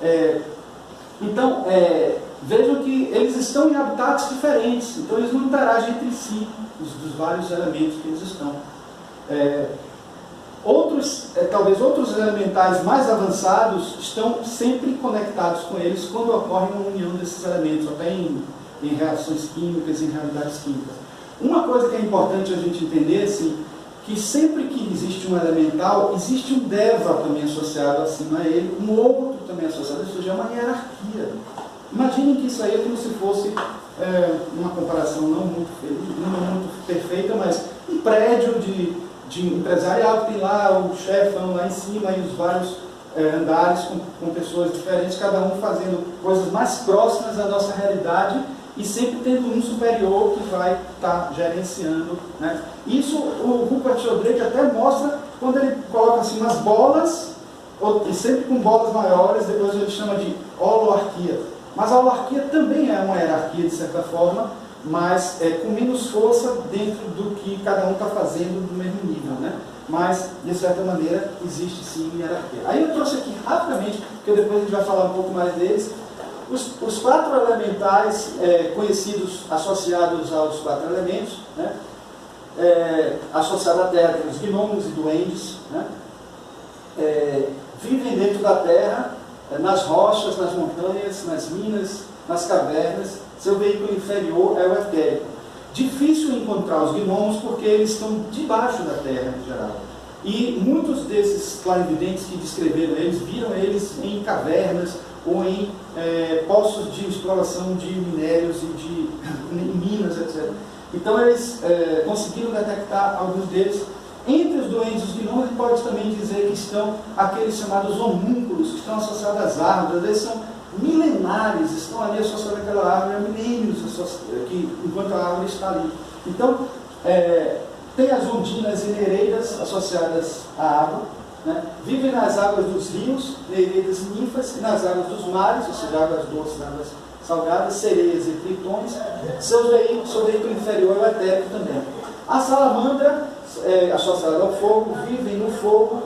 né? Então, vejam que eles estão em habitats diferentes, então eles não interagem entre si, dos vários elementos que eles estão. Talvez outros elementais mais avançados estão sempre conectados com eles quando ocorre uma união desses elementos, até em reações químicas, em realidades químicas. Uma coisa que é importante a gente entender, assim, que sempre que existe um elemental, existe um deva também associado acima a ele, um outro também associado, isso já é uma hierarquia. Imaginem que isso aí é como se fosse, uma comparação não muito perfeita, mas um prédio de empresarial que tem lá o chefão lá em cima e os vários andares com pessoas diferentes, cada um fazendo coisas mais próximas da nossa realidade e sempre tendo um superior que vai estar gerenciando, né? Isso o Rupert Sheldrake até mostra quando ele coloca assim umas bolas, e sempre com bolas maiores, depois ele chama de holoarquia. Mas a holoarquia também é uma hierarquia de certa forma, mas com menos força dentro do que cada um está fazendo no mesmo nível, né? Mas, de certa maneira, existe sim hierarquia. Aí eu trouxe aqui rapidamente, porque depois a gente vai falar um pouco mais deles, os 4 elementais conhecidos, associados aos 4 elementos, né? Associado à Terra tem os gnomos e duendes, né? Vivem dentro da Terra, nas rochas, nas montanhas, nas minas, nas cavernas. Seu veículo inferior é o etérico. Difícil encontrar os gnomos porque eles estão debaixo da terra em geral. E muitos desses clarividentes que descreveram eles, viram eles em cavernas ou em poços de exploração de minérios e de minas, etc. Então eles conseguiram detectar alguns deles. Entre os duendes e os gnomos, a gente pode também dizer que estão aqueles chamados homúnculos, que estão associados às árvores. Eles são milenares, estão ali associados àquela árvore há milênios, enquanto a árvore está ali. Então, tem as ondinas e nereidas associadas à água, né? Vivem nas águas dos rios, nereidas e ninfas, e nas águas dos mares, ou seja, águas doces, águas salgadas, sereias e tritões. Seu veículo inferior é o etérico também. A salamandra, associada ao fogo, vivem no fogo.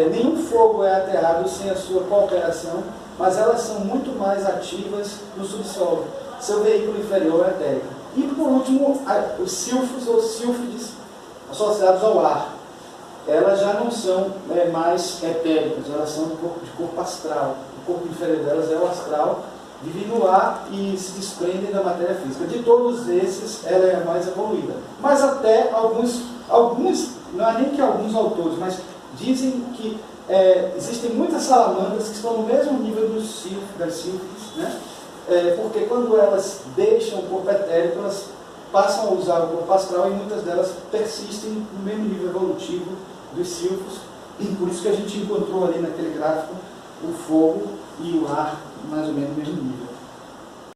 Nenhum fogo é aterrado sem a sua cooperação, mas elas são muito mais ativas no subsolo. Seu veículo inferior é etérico. E por último, os silfos ou sílfides associados ao ar. Elas já não são mais etéricas, elas são de corpo astral. O corpo inferior delas é o astral, vivem no ar e se desprendem da matéria física. De todos esses, ela é a mais evoluída. Mas até alguns, não é nem que alguns autores, mas dizem que existem muitas salamandras que estão no mesmo nível das sílfides, né? Porque quando elas deixam o corpo etérico, elas passam a usar o corpo astral e muitas delas persistem no mesmo nível evolutivo dos sílfos. E por isso que a gente encontrou ali naquele gráfico o fogo e o ar mais ou menos no mesmo nível.